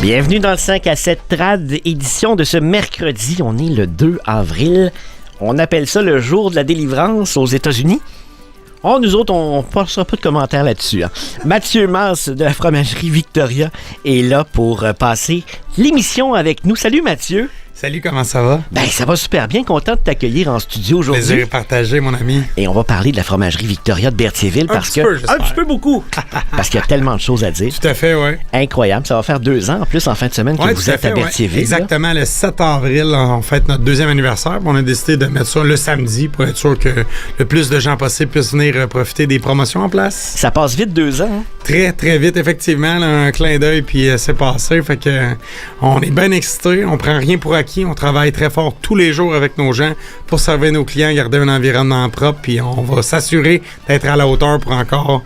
Bienvenue dans le 5 à 7 Trad, édition de ce mercredi. On est le 2 avril. On appelle ça le jour de la délivrance aux États-Unis. Oh, nous autres, on ne passera pas de commentaires là-dessus. Hein. Mathieu Masse de la fromagerie Victoria est là pour passer l'émission avec nous. Salut Mathieu. Salut, comment ça va? Ben, ça va super bien. Content de t'accueillir en studio aujourd'hui. Plaisir partagé, mon ami. Et on va parler de la fromagerie Victoria de Berthierville parce que... Un petit peu beaucoup. Parce qu'il y a tellement de choses à dire. Tout à fait, oui. Incroyable. Ça va faire 2 ans, en plus, en fin de semaine, que vous êtes à Berthierville. Exactement. Le 7 avril, on fête notre 2e anniversaire. On a décidé de mettre ça le samedi pour être sûr que le plus de gens possible puissent venir profiter des promotions en place. Ça passe vite, 2 ans. Hein? Très, très vite, effectivement. Là, un clin d'œil, puis c'est passé. Fait que on est bien excités. On prend rien pour acquis. On travaille très fort tous les jours avec nos gens pour servir nos clients, garder un environnement propre, puis on va s'assurer d'être à la hauteur pour encore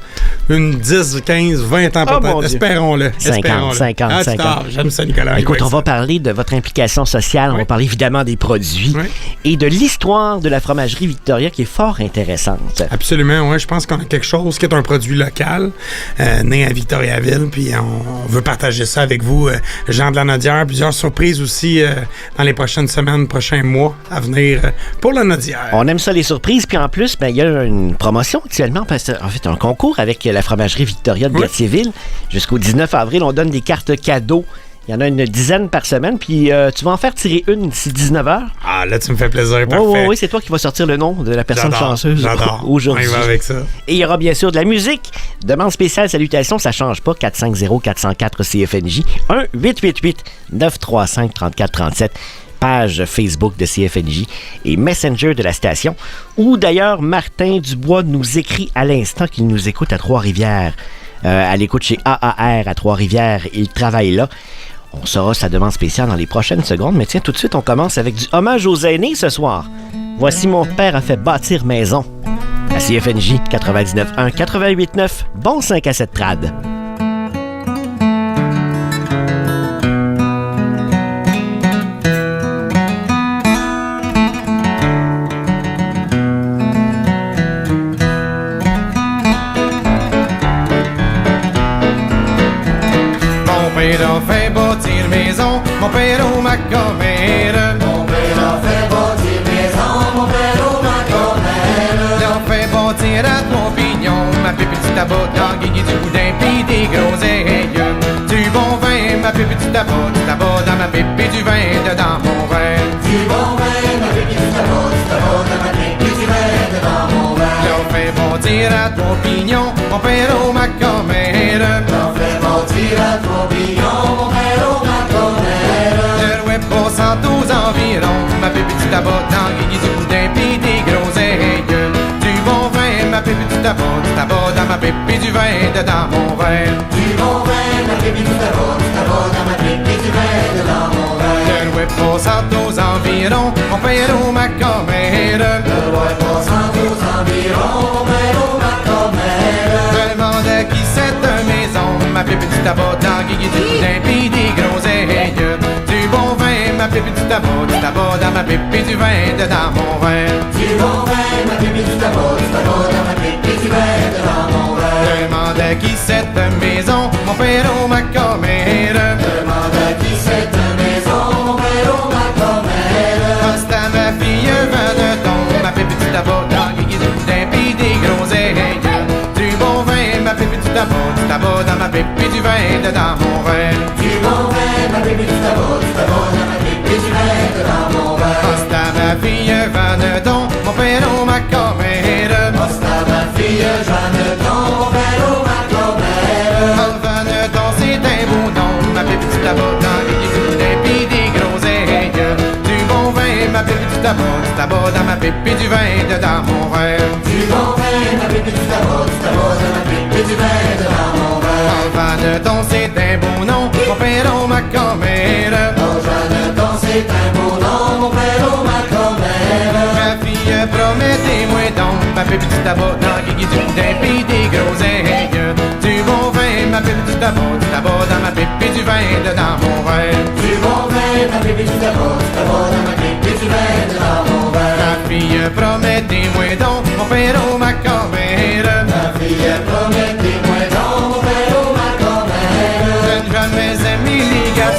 une 10, 15, 20 ans peut-être. Espérons-le. 50. J'aime ça, Nicolas. Écoute, on va parler de votre implication sociale, on va parler évidemment des produits et de l'histoire de la fromagerie Victoria qui est fort intéressante. Absolument, oui. Je pense qu'on a quelque chose qui est un produit local, né à Victoriaville, puis on veut partager ça avec vous, Jean de la Nodière. Plusieurs surprises aussi dans les prochaines semaines, prochains mois à venir pour la Nodière. On aime ça, les surprises. Puis en plus, il y a une promotion actuellement. En fait, un concours avec la fromagerie Victoria de Berthierville. Jusqu'au 19 avril, on donne des cartes cadeaux. Il y en a une dizaine par semaine, puis tu vas en faire tirer une d'ici 19h. Ah, là, tu me fais plaisir, parfait. Oui, c'est toi qui vas sortir le nom de la personne chanceuse aujourd'hui. On y va avec ça. Et il y aura bien sûr de la musique. Demande spéciale, salutations, ça change pas. 450-404-CFNJ. 1-888-935-3437. Page Facebook de CFNJ et Messenger de la station, où d'ailleurs Martin Dubois nous écrit à l'instant qu'il nous écoute à Trois-Rivières. À l'écoute chez AAR à Trois-Rivières, il travaille là. On saura sa demande spéciale dans les prochaines secondes, mais tiens, tout de suite, on commence avec du hommage aux aînés ce soir. Voici Mon père a fait bâtir maison. À CFNJ 99.1, 88.9, bon 5 à 7 trad. Mon père a fait bâtir maison, mon père au Macomère. Mon père a fait bâtir maison, mon père au Macomère. Il a fait bâtir à Trois-Pignons, ma petite tabac dans Guigui du boudin pis des groseilles. Du bon vin, ma petite tabac dans ma pipe du vin dedans mon verre. Du bon vin, ma petite tabac dans ma pipe du vin dedans mon verre. Il a fait bâtir à Trois-Pignons, mon père au Macomère. Il a fait bâtir à Trois-Pignons, mon père au Macomère. Le web passant aux environs, ma petite tabac dans Guigui du boudin pis des groseilles. Du bon vin, ma petite tabac dans ma pipe du vin dedans mon verre. Du bon vin, ma petite tabac dans ma pipe du vin dedans mon verre. Le web passant aux environs, mon père au Macomère. Le web passant aux environs, mon père au Macomère. Je demande qui cette maison, ma petite tabac dans Guigui du boudin pis des groseilles. Du bon vin, ma petite tabac dans ma pipe du vin dedans mon verre. Du bon vin, ma petite tabac dans ma pipe du vin dedans mon verre. Je demande qui cette maison, mon père au Macomère. Je demande à qui cette maison, mon père au Macomère. Passe à ma fille Vaneton, ma petite tabac dans Guigui du boudin pis des groseilles. Du bon vin, ma petite tabac dans ma pipe du vin dedans mon verre. Du bon vin, ma petite tabac dans ma pipe du vin dedans mon verre. Passe à ma fille Vaneton, mon père au Macomère. Passe à ma fille Jeanneton, mon père au Macomère. Vaneton, c'est un beau nom, ma petite tabac dans Guigui du boudin pis des groseilles. Du bon vin, ma petite tabac dans ma pipe du vin dedans mon verre. Du bon vin, ma petite tabac dans ma pipe du vin dedans mon verre. Vaneton, c'est un beau nom, mon père au Macomère. Oh Jeanneton, c'est un beau nom, mon père au Macomère. Ma fille, promettez-moi donc, ma petite tabac dans Guigui du boudin pis des groseilles. Du bon vin, ma petite tabac dans ma pipe du vin dedans mon verre. Du bon vin, ma petite tabac dans ma pipe du vin dedans mon verre. Ma fille, promettez-moi donc, mon père au Macomère. Ma fille, promettez-moi donc, mon père au Macomère. Je ne jamais aimé les gars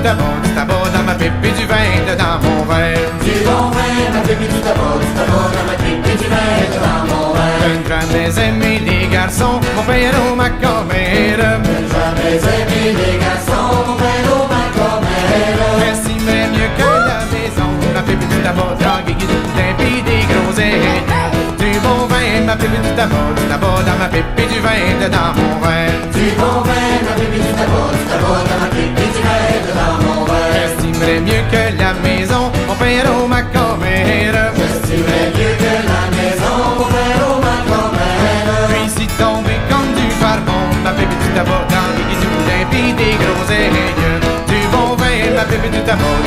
tabac dans ma pipe et du vin dedans mon verre. Du bon vin, ma pipe et du tabac dans ma pipe et du vin dedans mon verre. Je n'ai jamais aimé les garçons, mon père au ma commère. Je n'ai jamais aimé les garçons, mon père au ma commère. Merci mais mieux que la maison, ma pipe et du tabac dans guigui du boudin pis des groseilles. Du bon vin, ma pipe et du tabac dans ma pipe et du vin dedans mon verre. Du bon vin, ma pipe et du tabac dans ma pipe et du vin dedans mon verre. J'estimerais mieux que la maison, mon père au ma commère. J'estimerais mieux que la maison, mon père au ma commère. Puis si tombé comme du charbon, ma pipe et du tabac dans les guises du boudin pis des groseilles. Du bon vin, ma pipe et du tabac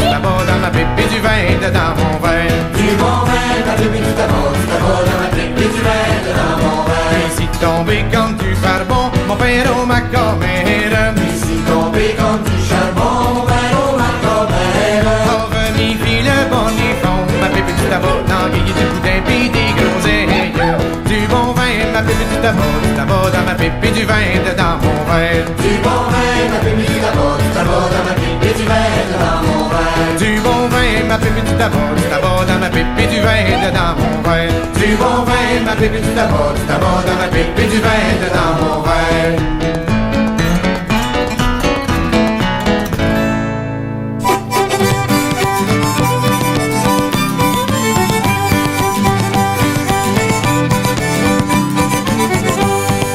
dans ma pipe et du vin dedans mon verre. Du bon vin, ma pipe et du tabac dans ma pipe et du vin dedans mon verre. Puis si tombé comme du charbon, mon père au ma commère. Ici tombé comme du charbon, mon père au ma commère. Oh, remis puis le bon fond, ma pipe et du tabac dans les guises du boudin pis des groseilles. Du bon vin, ma pipe et du tabac dans ma pipe et du vin dedans mon verre. Du bon vin, ma pipe et du tabac dans ma pipe et du vin dedans mon verre. Du bon vin, ma pipe et du tabac dans ma pipe et du vin dedans mon verre. Du bon vin, ma pipe et du tabac dans ma pipe et du vin dedans mon verre.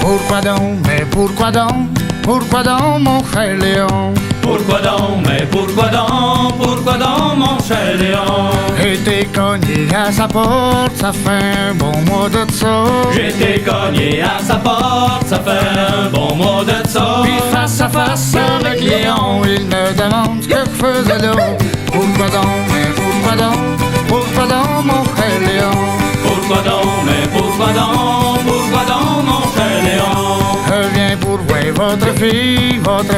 Pourquoi donc, mais pourquoi donc, mon cher Léon? Pourquoi donc, mais pourquoi donc, mon cher Léon? J'ai été cogné à sa porte, ça fait un bon mois de ça. J'ai été cogné à sa porte, ça fait un bon mois de ça. Puis face à face avec Léon, il me demande ce que je faisais là. Pourquoi donc, mais pourquoi donc, mon cher Léon? Pourquoi donc, mais pourquoi donc, mon cher Léon? Je viens pour voir votre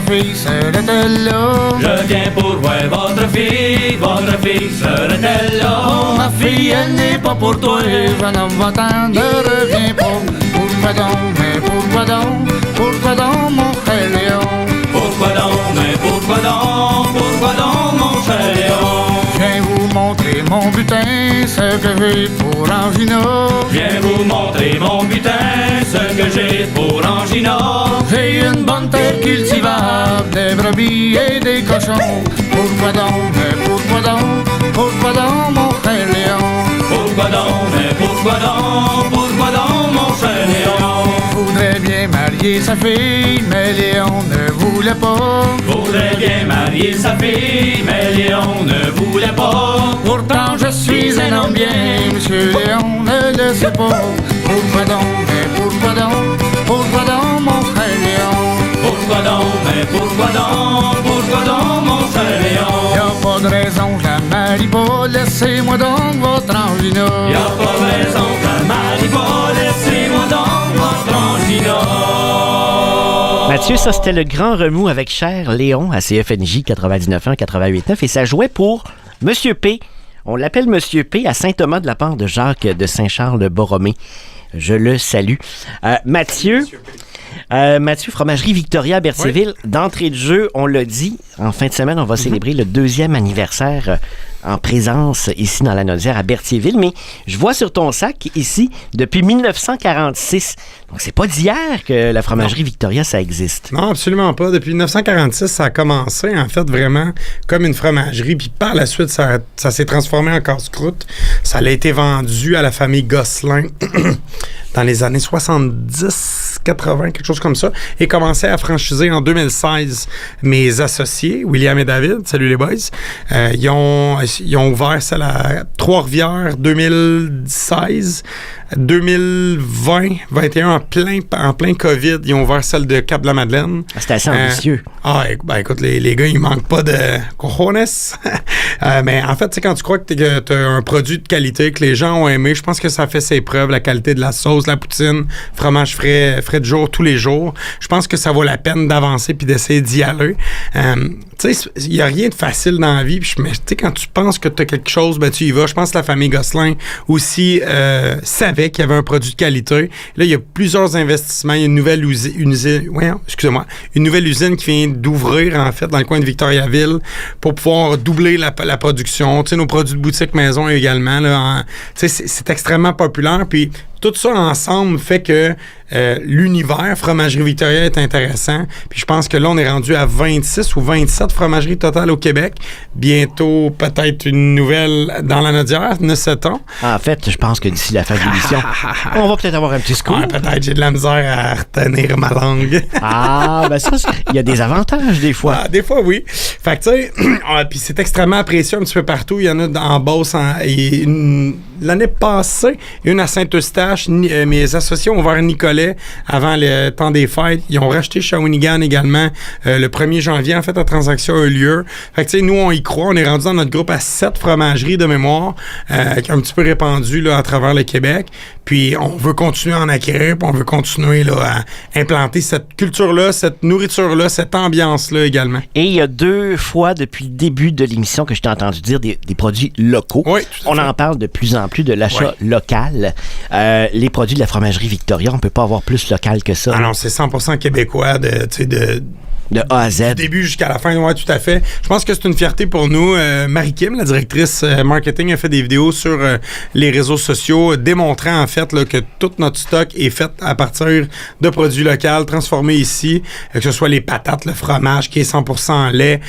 fille serait-elle là? Je viens pour voir votre fille serait-elle là? Oh, ma fille, elle n'est pas pour toi, jeune homme va-t'en, ne reviens pas. Pourquoi donc, mais pourquoi donc, mon cher Léon? Pourquoi donc, mais pourquoi donc, mon cher Léon? Je viens vous montrer mon butin, ce que j'ai pour Angina. Je viens vous montrer mon butin, ce que j'ai pour Angina. J'ai une bonne terre cultivable, des brebis et des cochons. Pourquoi donc, mais pourquoi donc, mon cher Léon? Pourquoi donc, mais pourquoi donc, mon cher Léon? Voudrais bien marier sa fille, mais Léon ne voulait pas. Voudrait bien marier sa fille, mais Léon ne voulait pas. Pourtant je suis un homme bien, monsieur Léon ne le sait pas. Pourquoi donc, mais pourquoi donc, mon cher Léon? Pourquoi donc, mais pourquoi donc, mon cher Léon? Y'a pas de raison, je la marie pas, laissez-moi donc votre Angina. Y'a pas de raison, je la marie pas, laissez-moi donc votre Angina. Mathieu, ça c'était le grand remous avec Cher Léon à CFNJ 99.1, 88.9 et ça jouait pour Monsieur P. On l'appelle Monsieur P à Saint-Thomas de la part de Jacques de Saint-Charles-Borromée. Je le salue. Mathieu, Fromagerie Victoria à Berthierville, oui. D'entrée de jeu, on l'a dit, en fin de semaine, on va célébrer le 2e anniversaire en présence ici dans la Naudière à Berthierville, mais je vois sur ton sac ici depuis 1946. Donc c'est pas d'hier que la Fromagerie Victoria, ça existe. Non, absolument pas. Depuis 1946, ça a commencé en fait vraiment comme une fromagerie, puis par la suite, ça s'est transformé en casse-croûte. Ça a été vendu à la famille Gosselin dans les années 70, 80, quelque chose comme ça, et commençait à franchiser en 2016. Mes associés, William et David, salut les boys, ils ont ouvert celle à Trois-Rivières 2016, 2020, 21 en plein COVID, ils ont ouvert celle de Cap-de-la-Madeleine. C'était assez ambitieux. Écoute, les gars, ils manquent pas de cojones. Mais en fait, quand tu crois que tu as un produit de qualité que les gens ont aimé, je pense que ça fait ses preuves, la qualité de la sauce, la poutine, fromage frais de jour, tous les jours. Je pense que ça vaut la peine d'avancer puis d'essayer d'y aller. tu sais, il n'y a rien de facile dans la vie. Puis, tu sais, quand tu penses que tu as quelque chose, ben tu y vas. Je pense que la famille Gosselin aussi savait qu'il y avait un produit de qualité. Là, il y a plusieurs investissements. Il y a une nouvelle usine qui vient d'ouvrir, en fait, dans le coin de Victoriaville pour pouvoir doubler la production. Tu sais, nos produits de boutique maison également. Là, tu sais, c'est extrêmement populaire. Puis, tout ça ensemble fait que l'univers Fromagerie Victoria est intéressant. Puis je pense que là, on est rendu à 26 ou 27 fromageries totales au Québec. Bientôt, peut-être une nouvelle dans la Nodière, ne sait-on? En fait, je pense que d'ici la fin de l'émission, on va peut-être avoir un petit scoop. Ouais, peut-être, j'ai de la misère à retenir ma langue. Ben ça, il y a des avantages des fois. Des fois, oui. Fait que, tu sais, puis c'est extrêmement apprécié un petit peu partout. Il y en a en Beauce. L'année passée, une à Saint-Eustache. Mes associés ont ouvert Nicolet avant le temps des fêtes. Ils ont racheté Shawinigan également le 1er janvier. En fait, la transaction a eu lieu. Fait que, tu sais, nous, on y croit. On est rendu dans notre groupe à 7 fromageries de mémoire qui est un petit peu répandues là, à travers le Québec. Puis, on veut continuer à en acquérir. Puis, on veut continuer là, à implanter cette culture-là, cette nourriture-là, cette ambiance-là également. Et il y a 2 fois depuis le début de l'émission que je t'ai entendu dire des produits locaux. Oui, tout à fait. On en parle de plus en plus de l'achat local. Les produits de la Fromagerie Victoria, on peut pas avoir plus local que ça. Ah non, c'est 100% québécois de A à Z. Du début jusqu'à la fin, oui, tout à fait. Je pense que c'est une fierté pour nous. Marie-Kim, la directrice marketing, a fait des vidéos sur les réseaux sociaux démontrant en fait là, que tout notre stock est fait à partir de produits locaux transformés ici, que ce soit les patates, le fromage qui est 100% lait,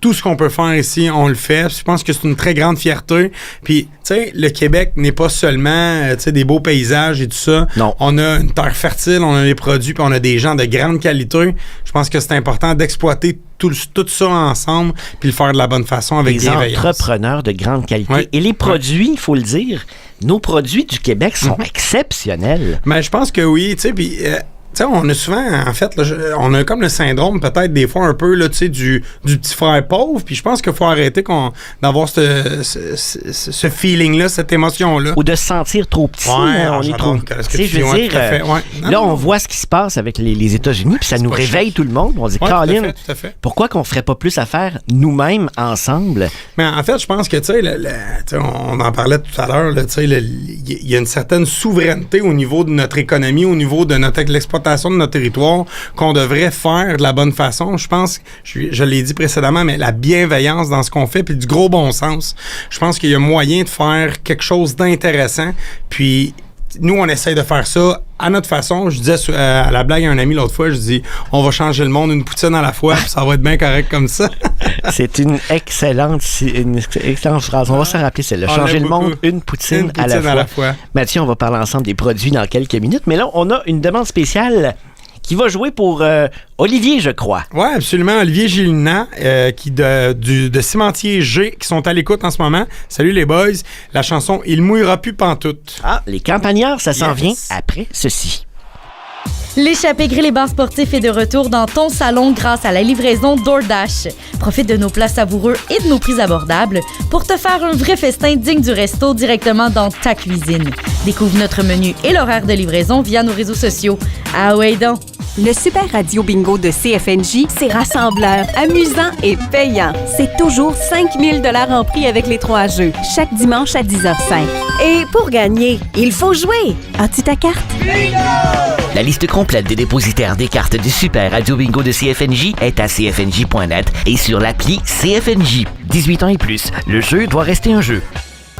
tout ce qu'on peut faire ici, on le fait. Je pense que c'est une très grande fierté. Puis, tu sais, le Québec n'est pas seulement des beaux paysages et tout ça. Non. On a une terre fertile, on a les produits, puis on a des gens de grande qualité. Je pense que c'est important d'exploiter tout ça ensemble puis le faire de la bonne façon avec des entrepreneurs de grande qualité. Oui. Et les produits, il faut le dire, nos produits du Québec sont exceptionnels. Mais je pense que oui, tu sais, puis... tu sais, on a souvent, en fait, là, on a comme le syndrome, peut-être, des fois, un peu, là, tu sais, du petit frère pauvre. Puis je pense qu'il faut arrêter d'avoir ce feeling-là, cette émotion-là. Ou de se sentir trop petit. On est trop... Tu sais, je veux dire, là, on voit ce qui se passe avec les États-Unis, puis ça nous réveille tout le monde. On dit, Colin, pourquoi qu'on ferait pas plus affaire nous-mêmes, ensemble? Mais en fait, je pense que, tu sais, on en parlait tout à l'heure, tu sais, il y a une certaine souveraineté au niveau de notre économie, au niveau de l'exploitation de notre territoire qu'on devrait faire de la bonne façon. Je pense, je l'ai dit précédemment, mais la bienveillance dans ce qu'on fait, puis du gros bon sens. Je pense qu'il y a moyen de faire quelque chose d'intéressant. Puis nous, on essaye de faire ça à notre façon. Je disais à la blague à un ami l'autre fois, je dis, on va changer le monde une poutine à la fois, puis ça va être bien correct comme ça. C'est une excellente phrase. On va s'en rappeler celle-là. Changer le monde une poutine à la fois. Mathieu, on va parler ensemble des produits dans quelques minutes, mais là, on a une demande spéciale qui va jouer pour Olivier, je crois. Oui, absolument. Olivier Gélina, qui de Cimentier G, qui sont à l'écoute en ce moment. Salut les boys. La chanson « Il mouillera plus pantoute ». Ah, les campagnards, ça s'en vient après ceci. L'échappée grill et bar sportif est de retour dans ton salon grâce à la livraison DoorDash. Profite de nos plats savoureux et de nos prix abordables pour te faire un vrai festin digne du resto directement dans ta cuisine. Découvre notre menu et l'horaire de livraison via nos réseaux sociaux. Ah ouais donc! Le Super Radio Bingo de CFNJ, c'est rassembleur, amusant et payant. C'est toujours 5 000 $ en prix avec les 3 jeux, chaque dimanche à 10h05. Et pour gagner, il faut jouer. As-tu ta carte? Bingo! La liste complète des dépositaires des cartes du Super Radio Bingo de CFNJ est à cfnj.net et sur l'appli CFNJ. 18 ans et plus, le jeu doit rester un jeu.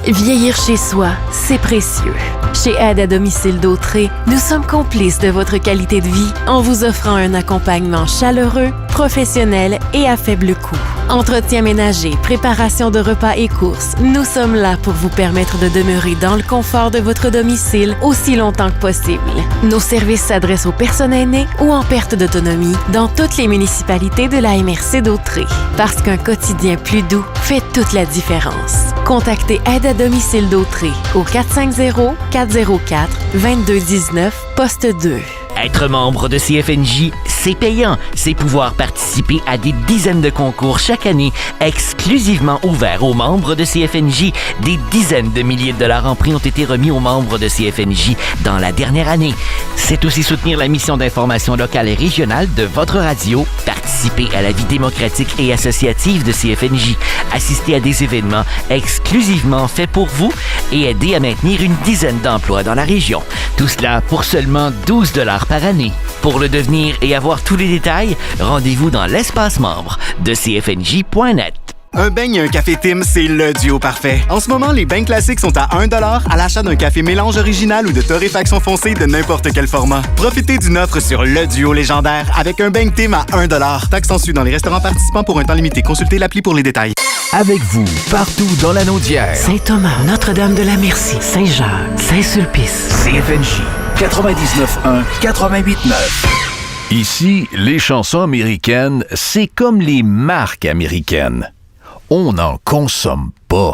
Vieillir chez soi, c'est précieux. Chez Aide à domicile d'Autré, nous sommes complices de votre qualité de vie en vous offrant un accompagnement chaleureux, professionnel et à faible coût. Entretien ménager, préparation de repas et courses, nous sommes là pour vous permettre de demeurer dans le confort de votre domicile aussi longtemps que possible. Nos services s'adressent aux personnes aînées ou en perte d'autonomie dans toutes les municipalités de la MRC d'Autré. Parce qu'un quotidien plus doux fait toute la différence. Contactez Aide à domicile d'Autré au 450-404-2219, poste 2. Être membre de CFNJ, c'est payant. C'est pouvoir participer à des dizaines de concours chaque année, exclusivement ouverts aux membres de CFNJ. Des dizaines de milliers de dollars en prix ont été remis aux membres de CFNJ dans la dernière année. C'est aussi soutenir la mission d'information locale et régionale de votre radio, partenaire. participer à la vie démocratique et associative de CFNJ, assister à des événements exclusivement faits pour vous et aider à maintenir une dizaine d'emplois dans la région. Tout cela pour seulement 12 $ par année. Pour le devenir et avoir tous les détails, rendez-vous dans l'espace membre de cfnj.net. Un beigne et un café Tim, c'est le duo parfait. En ce moment, les beignes classiques sont à 1 $ à l'achat d'un café mélange original ou de torréfaction foncée de n'importe quel format. Profitez d'une offre sur le duo légendaire avec un beigne Tim à 1 $. Taxe en su dans les restaurants participants pour un temps limité. Consultez l'appli pour les détails. Avec vous, partout dans la Naudière. Saint-Thomas, Notre-Dame-de-la-Merci, Saint-Jacques, Saint-Sulpice. CFNJ 99.1, 88.9. Ici, les chansons américaines, c'est comme les marques américaines. On n'en consomme pas.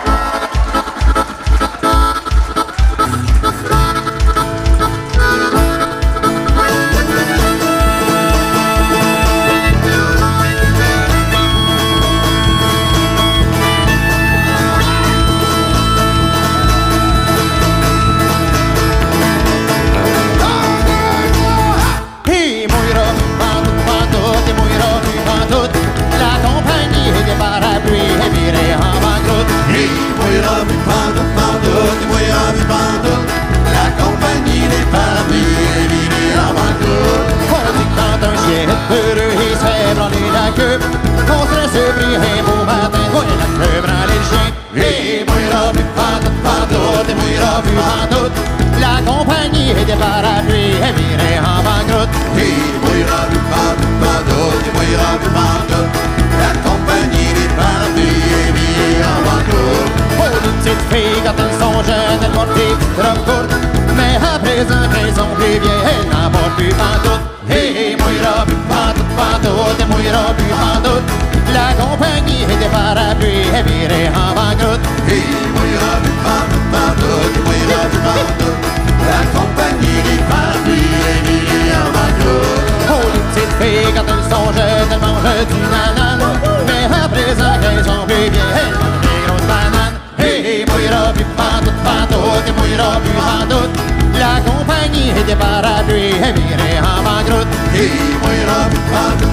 On se laisse briller un beau matin, voyez la queue branler le chien. Et mouillera plus pantoute, et mouillera plus pantoute. La compagnie des parapluies est virée en banqueroute. Et mouillera plus pantoute, et mouillera plus pantoute. La compagnie des parapluies est virée en banqueroute. Oh, les petites filles, quand elles sont jeunes, elles portent des robes courtes. Mais à présent qu'elles sont plus vieilles, elles n'en portent plus pantoute. Et mouillera plus pantoute, et mouillera plus pantoute. La compagnie des parapluies est virée en banqueroute. Et mouillera plus pantoute, et mouillera plus pantoute. La compagnie des parapluies est virée en banqueroute. Oh, les petites filles, quand elles sont jeunes, elles mangent du banane. Mais à présent qu'elles sont plus vieilles, elles mangent des grosses bananes. Et mouillera plus pantoute, et mouillera plus pantoute. La compagnie des parapluies est virée en banqueroute. Et mouillera plus pantoute,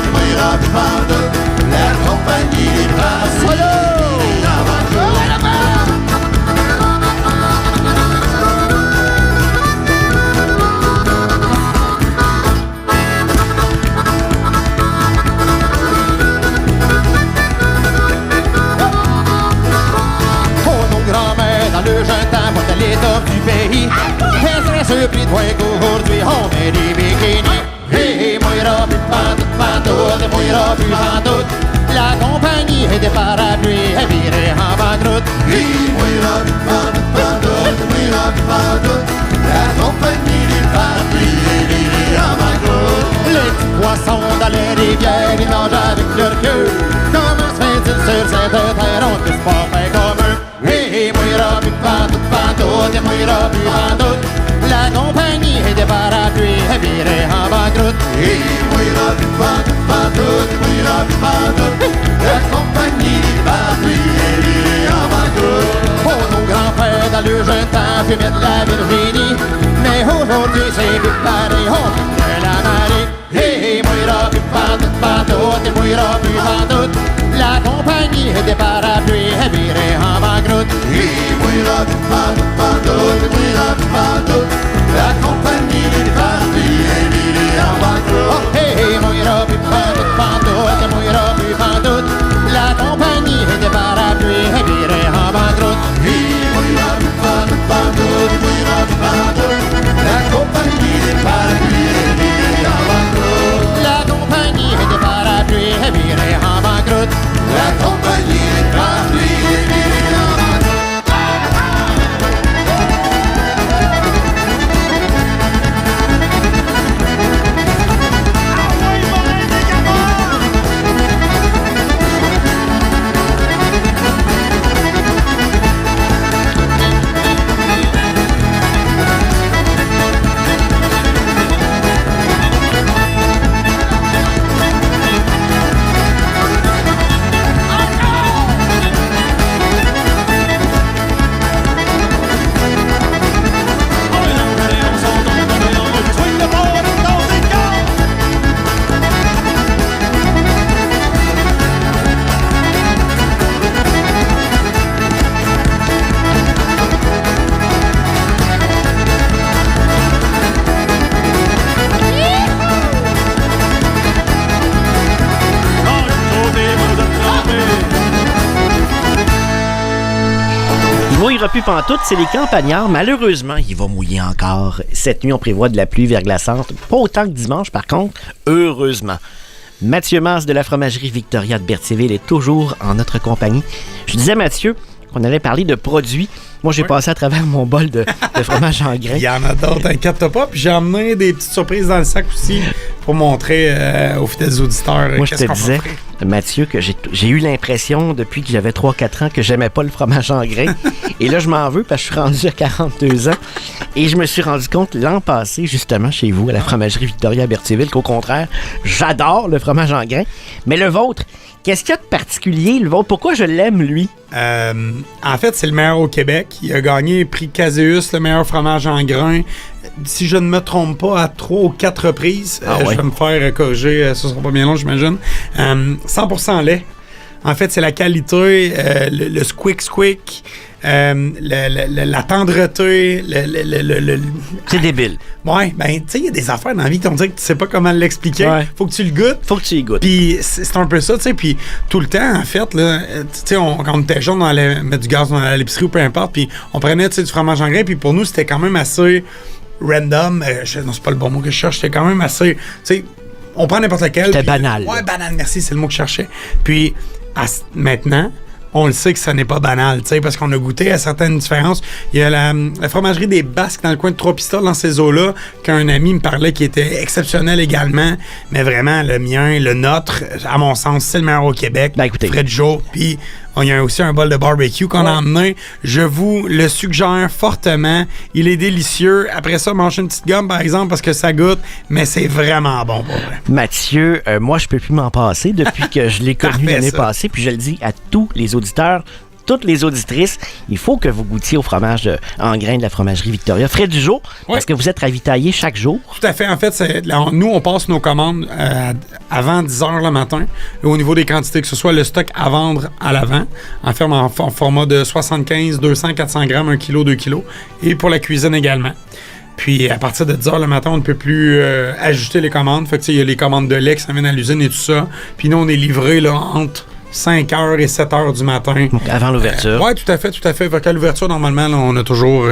et mouillera plus pantoute. La compagnie des parapluies est virée en banqueroute. Dans le jeune temps, moi t'as l'état du pays. Elle serait surpris qu'aujourd'hui on met des bikinis. Et mouillera plus pantoute, et mouillera plus pantoute. La compagnie des parapluies est virée en banqueroute. Et mouillera plus pantoute, et mouillera plus pantoute. La compagnie des parapluies est virée en banqueroute. Les petits poissons dans les rivières, ils nagent avec leur queue. Comment se fait-il sur cette terre, on ne puisse pas faire comme eux? Et mouillera plus pantoute, et mouillera plus pantoute. La compagnie des parapluies est virée en banqueroute. Et mouillera plus pantoute, et mouillera plus pantoute. La compagnie des parapluies est virée en banqueroute. Oh, nos grands-pères dans le jeune temps fumaient de la Virginie. Mais aujourd'hui c'est plus pareil, on fume de la marée. Et mouillera plus pantoute, et mouillera plus pantoute. La compagnie des parapluies est virée en banqueroute. Et mouillera plus pantoute, et mouillera plus pantoute. La compagnie des parapluies est virée en banqueroute. Oh, et mouillera plus pantoute, et mouillera plus pantoute. La compagnie des parapluies est virée en banqueroute. Et mouillera plus pantoute, et mouillera plus pantoute. La compagnie des parapluies est virée en banqueroute. mouillera plus pantoute, c'est les campagnards. Malheureusement, il va mouiller encore. Cette nuit, on prévoit de la pluie verglaçante. Pas autant que dimanche, par contre. Heureusement. Mathieu Masse de la fromagerie Victoria de Berthierville est toujours en notre compagnie. Je disais, Mathieu, qu'on allait parler de produits. Moi, j'ai passé à travers mon bol de fromage en grains. Il y en a d'autres, t'inquiète pas. Puis j'ai emmené des petites surprises dans le sac aussi pour montrer aux fidèles auditeurs Moi, je te disais, Mathieu, que j'ai eu l'impression depuis que j'avais 3-4 ans que j'aimais pas le fromage en grains. Et là, je m'en veux parce que je suis rendu à 42 ans. Et je me suis rendu compte l'an passé, justement, chez vous, à la fromagerie Victoria à Berthierville, qu'au contraire, j'adore le fromage en grains. Mais le vôtre, qu'est-ce qu'il y a de particulier, le vôtre? Pourquoi je l'aime, lui? En fait, c'est le meilleur au Québec. Il a gagné le prix Caseus, le meilleur fromage en grains. Si je ne me trompe pas, à 3 ou 4 reprises. Je vais me faire corriger, ce ne sera pas bien long, j'imagine. 100% lait. En fait, c'est la qualité, le squick, la tendreté, C'est débile. Ouais, ben, tu sais, il y a des affaires dans la vie qu'on dirait que tu sais pas comment l'expliquer. Ouais. Faut que tu le goûtes. Faut que tu y goûtes. Puis c'est un peu ça, tu sais. Puis tout le temps, en fait, là, tu sais, quand on était jeune, on allait mettre du gaz dans l'épicerie ou peu importe. Puis on prenait, tu sais, du fromage en grains. Puis pour nous, c'était quand même assez random. Non, c'est pas le bon mot que je cherche. C'était quand même assez, tu sais, on prend n'importe lequel. C'était banal. Ouais, banal, merci, c'est le mot que je cherchais. Puis maintenant, on le sait que ça n'est pas banal, tu sais, parce qu'on a goûté à certaines différences. Il y a la fromagerie des Basques dans le coin de Trois-Pistoles, dans ces eaux-là, qu'un ami me parlait qui était exceptionnel également. Mais vraiment, le mien, le nôtre, à mon sens, c'est le meilleur au Québec. Ben écoutez. Fred Joe, puis il y a aussi un bol de barbecue qu'on a emmené. Je vous le suggère fortement. Il est délicieux. Après ça, mangez une petite gomme, par exemple, parce que ça goûte, mais c'est vraiment bon pour vrai. Mathieu, moi, je peux plus m'en passer depuis que je l'ai connu l'année passée, puis je le dis à tous les auditeurs, toutes les auditrices, il faut que vous goûtiez au fromage en grains de la fromagerie Victoria. Frais du jour, parce que vous êtes ravitaillé chaque jour. Tout à fait. En fait, nous, on passe nos commandes avant 10 h le matin. Au niveau des quantités, que ce soit le stock à vendre à l'avant, en format de 75, 200, 400 grammes, 1 kg, 2 kg, et pour la cuisine également. Puis, à partir de 10 h le matin, on ne peut plus ajuster les commandes. Fait que, il y a les commandes de lait qui s'amènent à l'usine et tout ça. Puis, nous, on est livré là, entre 5h et 7h du matin. Donc avant l'ouverture. Oui, tout à fait. Fait qu'à l'ouverture, normalement, là, on a toujours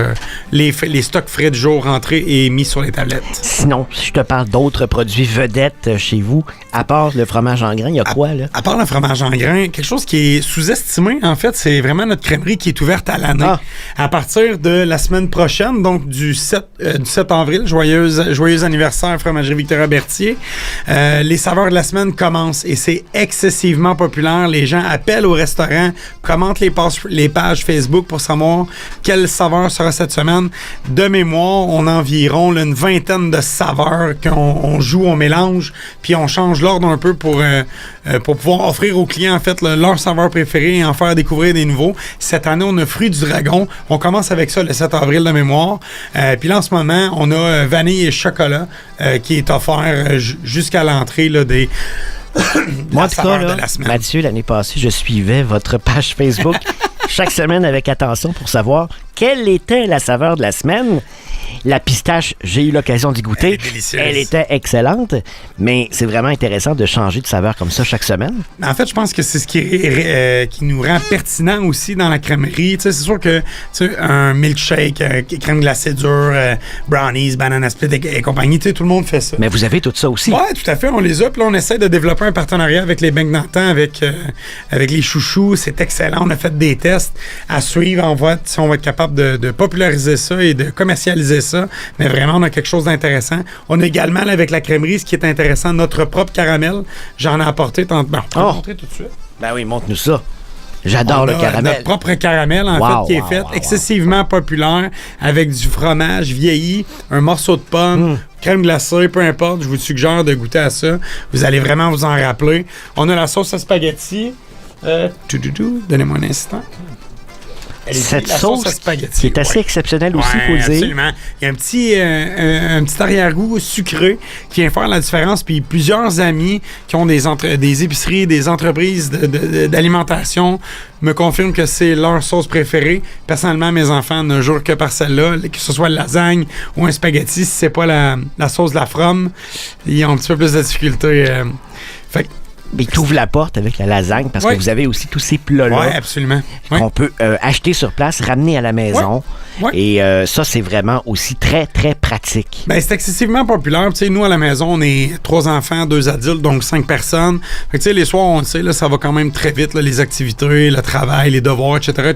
les stocks frais du jour rentrés et mis sur les tablettes. Sinon, si je te parle d'autres produits vedettes chez vous, à part le fromage en grains, il y a quoi, là? À part le fromage en grains, quelque chose qui est sous-estimé, en fait, c'est vraiment notre crèmerie qui est ouverte à l'année. À partir de la semaine prochaine, donc du 7 avril, joyeux anniversaire Fromagerie Victoria Berthier, les saveurs de la semaine commencent et c'est excessivement populaire. Les gens appellent au restaurant, commentent les pages Facebook pour savoir quelle saveur sera cette semaine. De mémoire, on a environ une vingtaine de saveurs qu'on joue, on mélange, puis on change l'ordre un peu pour pouvoir offrir aux clients en fait leur saveur préférée et en faire découvrir des nouveaux. Cette année, on a Fruits du Dragon. On commence avec ça le 7 avril de mémoire. Puis là, en ce moment, on a vanille et chocolat qui est offert jusqu'à l'entrée là, des... Moi, en tout cas, là, Mathieu, l'année passée, je suivais votre page Facebook chaque semaine avec attention pour savoir quelle était la saveur de la semaine. La pistache, j'ai eu l'occasion d'y goûter. Elle était excellente, mais c'est vraiment intéressant de changer de saveur comme ça chaque semaine. En fait, je pense que c'est ce qui nous rend pertinent aussi dans la crèmerie. C'est sûr que un milkshake, crème glacée dure, brownies, banana split et compagnie, tout le monde fait ça. Mais vous avez tout ça aussi. Oui, tout à fait. On les a. Puis là, on essaie de développer un partenariat avec les beignes d'antan, avec les chouchous. C'est excellent. On a fait des tests à suivre. On va être capable de populariser ça et de commercialiser ça. Mais vraiment, on a quelque chose d'intéressant. On a également, là, avec la crèmerie, ce qui est intéressant, notre propre caramel. J'en ai apporté tant. Bon, je vais le montrer tout de suite. Ben oui, montre-nous ça. J'adore le caramel. Notre propre caramel, en fait, qui est fait excessivement populaire avec du fromage vieilli, un morceau de pomme, crème glacée, peu importe. Je vous suggère de goûter à ça. Vous allez vraiment vous en rappeler. On a la sauce à spaghetti. Donnez-moi un instant. Cette sauce qui est assez exceptionnelle aussi, il faut le dire. Absolument. Il y a un petit arrière-goût sucré qui vient faire la différence. Puis plusieurs amis qui ont des épiceries, des entreprises d'alimentation me confirment que c'est leur sauce préférée. Personnellement, mes enfants ne jurent que par celle-là, que ce soit la lasagne ou un spaghetti. Si c'est pas la sauce de la from, ils ont un petit peu plus de difficulté. Fait Mais tu ouvres la porte avec la lasagne parce que vous avez aussi tous ces plats-là. Oui, absolument. Qu'on peut acheter sur place, ramener à la maison. Ouais. Et ça, c'est vraiment aussi très, très pratique. Ben, c'est excessivement populaire. Tu sais, nous, à la maison, on est 3 enfants, 2 adultes, donc 5 personnes. Fait que, tu sais, les soirs, on le sait, là, ça va quand même très vite, là, les activités, le travail, les devoirs, etc.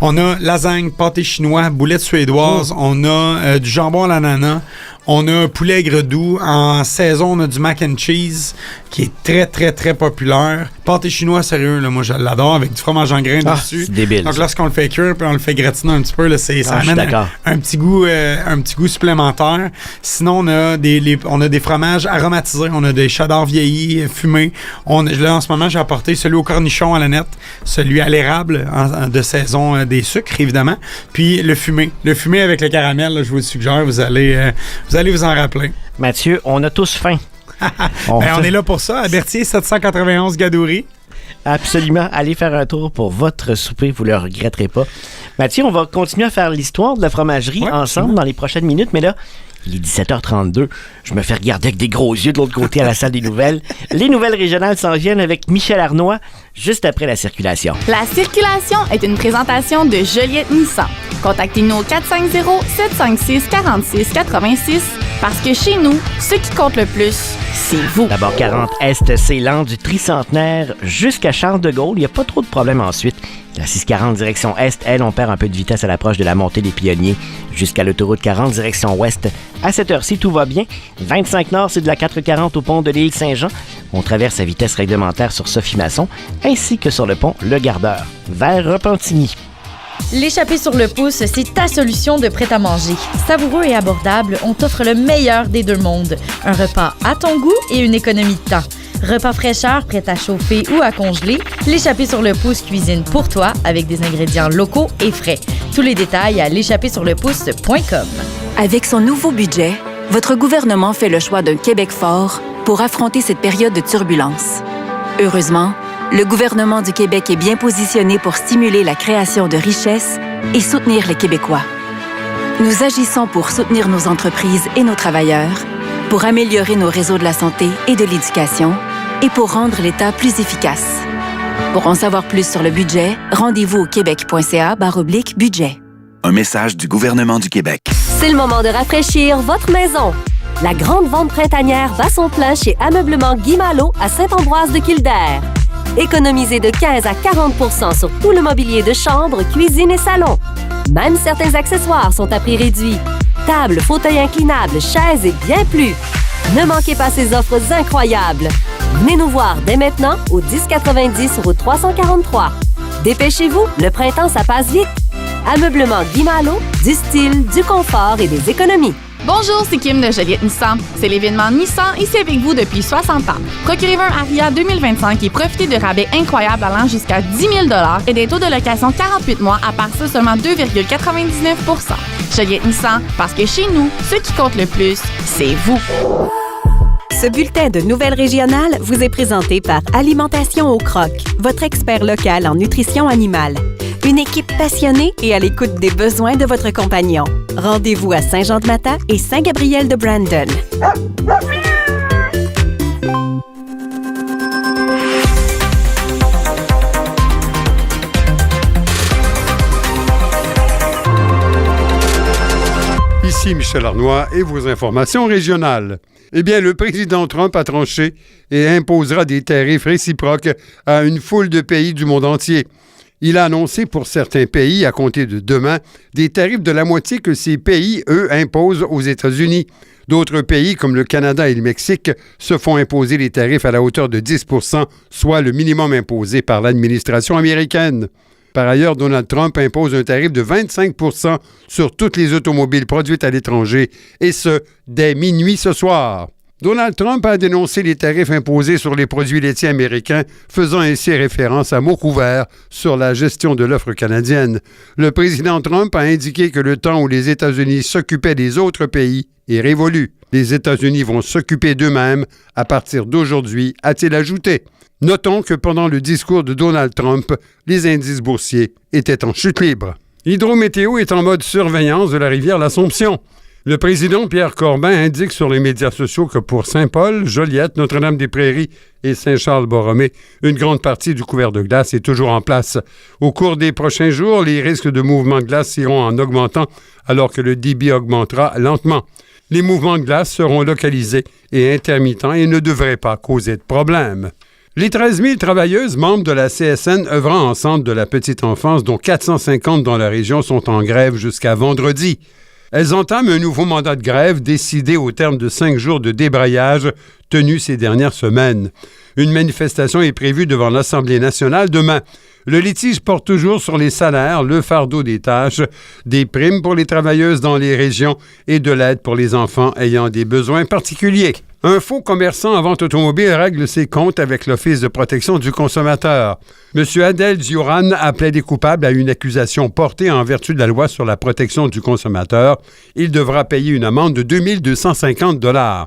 On a lasagne, pâté chinois, boulettes suédoises. On a du jambon à l'ananas. On a un poulet aigre doux. En saison, on a du mac and cheese qui est très, très, très populaire. Pâté chinois, sérieux, là, moi, je l'adore, avec du fromage en grains dessus. C'est débile. Donc, lorsqu'on le fait cuire puis on le fait gratiner un petit peu, là, ça amène un petit goût supplémentaire. Sinon, on a des fromages aromatisés. On a des cheddar vieillis, fumés. Là, en ce moment, j'ai apporté celui au cornichon à la nette, celui à l'érable de saison des sucres, évidemment, puis le fumé. Le fumé avec le caramel, là, je vous le suggère, vous allez vous en rappeler. Mathieu, on a tous faim. On est là pour ça, à Berthier, 791 Gadoury. Absolument. Allez faire un tour pour votre souper, vous ne le regretterez pas. Mathieu, on va continuer à faire l'histoire de la fromagerie ensemble dans les prochaines minutes, mais là, il est 17h32. Je me fais regarder avec des gros yeux de l'autre côté à la salle des nouvelles. Les nouvelles régionales s'en viennent avec Michel Arnois, juste après la circulation. La circulation est une présentation de Joliette Nissan. Contactez-nous au 450-756-4686 parce que chez nous, ce qui compte le plus, c'est vous. D'abord, 40 Est, c'est l'an du tricentenaire jusqu'à Charles de Gaulle. Il n'y a pas trop de problèmes ensuite. La 640 direction Est, elle, on perd un peu de vitesse à l'approche de la montée des Pionniers jusqu'à l'autoroute 40 direction Ouest. À cette heure-ci, tout va bien. 25 Nord, c'est de la 440 au pont de l'île Saint-Jean. On traverse à vitesse réglementaire sur Sophie-Masson ainsi que sur le pont Le Gardeur vers Repentigny. L'échappée sur le pouce, c'est ta solution de prêt-à-manger. Savoureux et abordable, on t'offre le meilleur des deux mondes. Un repas à ton goût et une économie de temps. Repas fraîcheur, prêt à chauffer ou à congeler, l'échappée sur le pouce cuisine pour toi avec des ingrédients locaux et frais. Tous les détails à l'échappée-sur-le-pouce.com. Avec son nouveau budget, votre gouvernement fait le choix d'un Québec fort pour affronter cette période de turbulence. Heureusement, le gouvernement du Québec est bien positionné pour stimuler la création de richesses et soutenir les Québécois. Nous agissons pour soutenir nos entreprises et nos travailleurs, pour améliorer nos réseaux de la santé et de l'éducation et pour rendre l'État plus efficace. Pour en savoir plus sur le budget, rendez-vous au québec.ca/budget. Un message du gouvernement du Québec. C'est le moment de rafraîchir votre maison. La grande vente printanière bat son plein chez Ameublement Guy Malo à Saint-Ambroise de Kildare. Économisez de 15 à 40 % sur tout le mobilier de chambre, cuisine et salon. Même certains accessoires sont à prix réduit. Tables, fauteuils inclinables, chaises et bien plus. Ne manquez pas ces offres incroyables. Venez nous voir dès maintenant au 1090 route 343. Dépêchez-vous, le printemps, ça passe vite. Ameublement Guy Malo, du style, du confort et des économies. Bonjour, c'est Kim de Joliette Nissan. C'est l'événement Nissan ici avec vous depuis 60 ans. Procurez-vous un Aria 2025 et profitez de rabais incroyables allant jusqu'à 10 000 $ et des taux de location 48 mois à partir de seulement 2,99 %. Joliette Nissan, parce que chez nous, ce qui compte le plus, c'est vous. Ce bulletin de nouvelles régionales vous est présenté par Alimentation au Croc, votre expert local en nutrition animale. Une équipe passionnée et à l'écoute des besoins de votre compagnon. Rendez-vous à Saint-Jean-de-Mata et Saint-Gabriel-de-Brandon. Ici Michel Arnois et vos informations régionales. Eh bien, le président Trump a tranché et imposera des tarifs réciproques à une foule de pays du monde entier. Il a annoncé pour certains pays, à compter de demain, des tarifs de la moitié que ces pays, eux, imposent aux États-Unis. D'autres pays, comme le Canada et le Mexique, se font imposer les tarifs à la hauteur de 10 %, soit le minimum imposé par l'administration américaine. Par ailleurs, Donald Trump impose un tarif de 25 % sur toutes les automobiles produites à l'étranger, et ce, dès minuit ce soir. Donald Trump a dénoncé les tarifs imposés sur les produits laitiers américains, faisant ainsi référence à mots couverts sur la gestion de l'offre canadienne. Le président Trump a indiqué que le temps où les États-Unis s'occupaient des autres pays est révolu. Les États-Unis vont s'occuper d'eux-mêmes à partir d'aujourd'hui, a-t-il ajouté. Notons que pendant le discours de Donald Trump, les indices boursiers étaient en chute libre. Hydro-Météo est en mode surveillance de la rivière l'Assomption. Le président Pierre Corbin indique sur les médias sociaux que pour Saint-Paul, Joliette, Notre-Dame-des-Prairies et Saint-Charles-Borromée, une grande partie du couvert de glace est toujours en place. Au cours des prochains jours, les risques de mouvements de glace iront en augmentant alors que le débit augmentera lentement. Les mouvements de glace seront localisés et intermittents et ne devraient pas causer de problème. Les 13 000 travailleuses membres de la CSN œuvrant en centre de la petite enfance, dont 450 dans la région, sont en grève jusqu'à vendredi. Elles entament un nouveau mandat de grève décidé au terme de 5 jours de débrayage tenus ces dernières semaines. Une manifestation est prévue devant l'Assemblée nationale demain. Le litige porte toujours sur les salaires, le fardeau des tâches, des primes pour les travailleuses dans les régions et de l'aide pour les enfants ayant des besoins particuliers. Un faux commerçant en vente automobile règle ses comptes avec l'Office de protection du consommateur. M. Adel Dioran a plaidé coupable à une accusation portée en vertu de la loi sur la protection du consommateur. Il devra payer une amende de 2 250 $.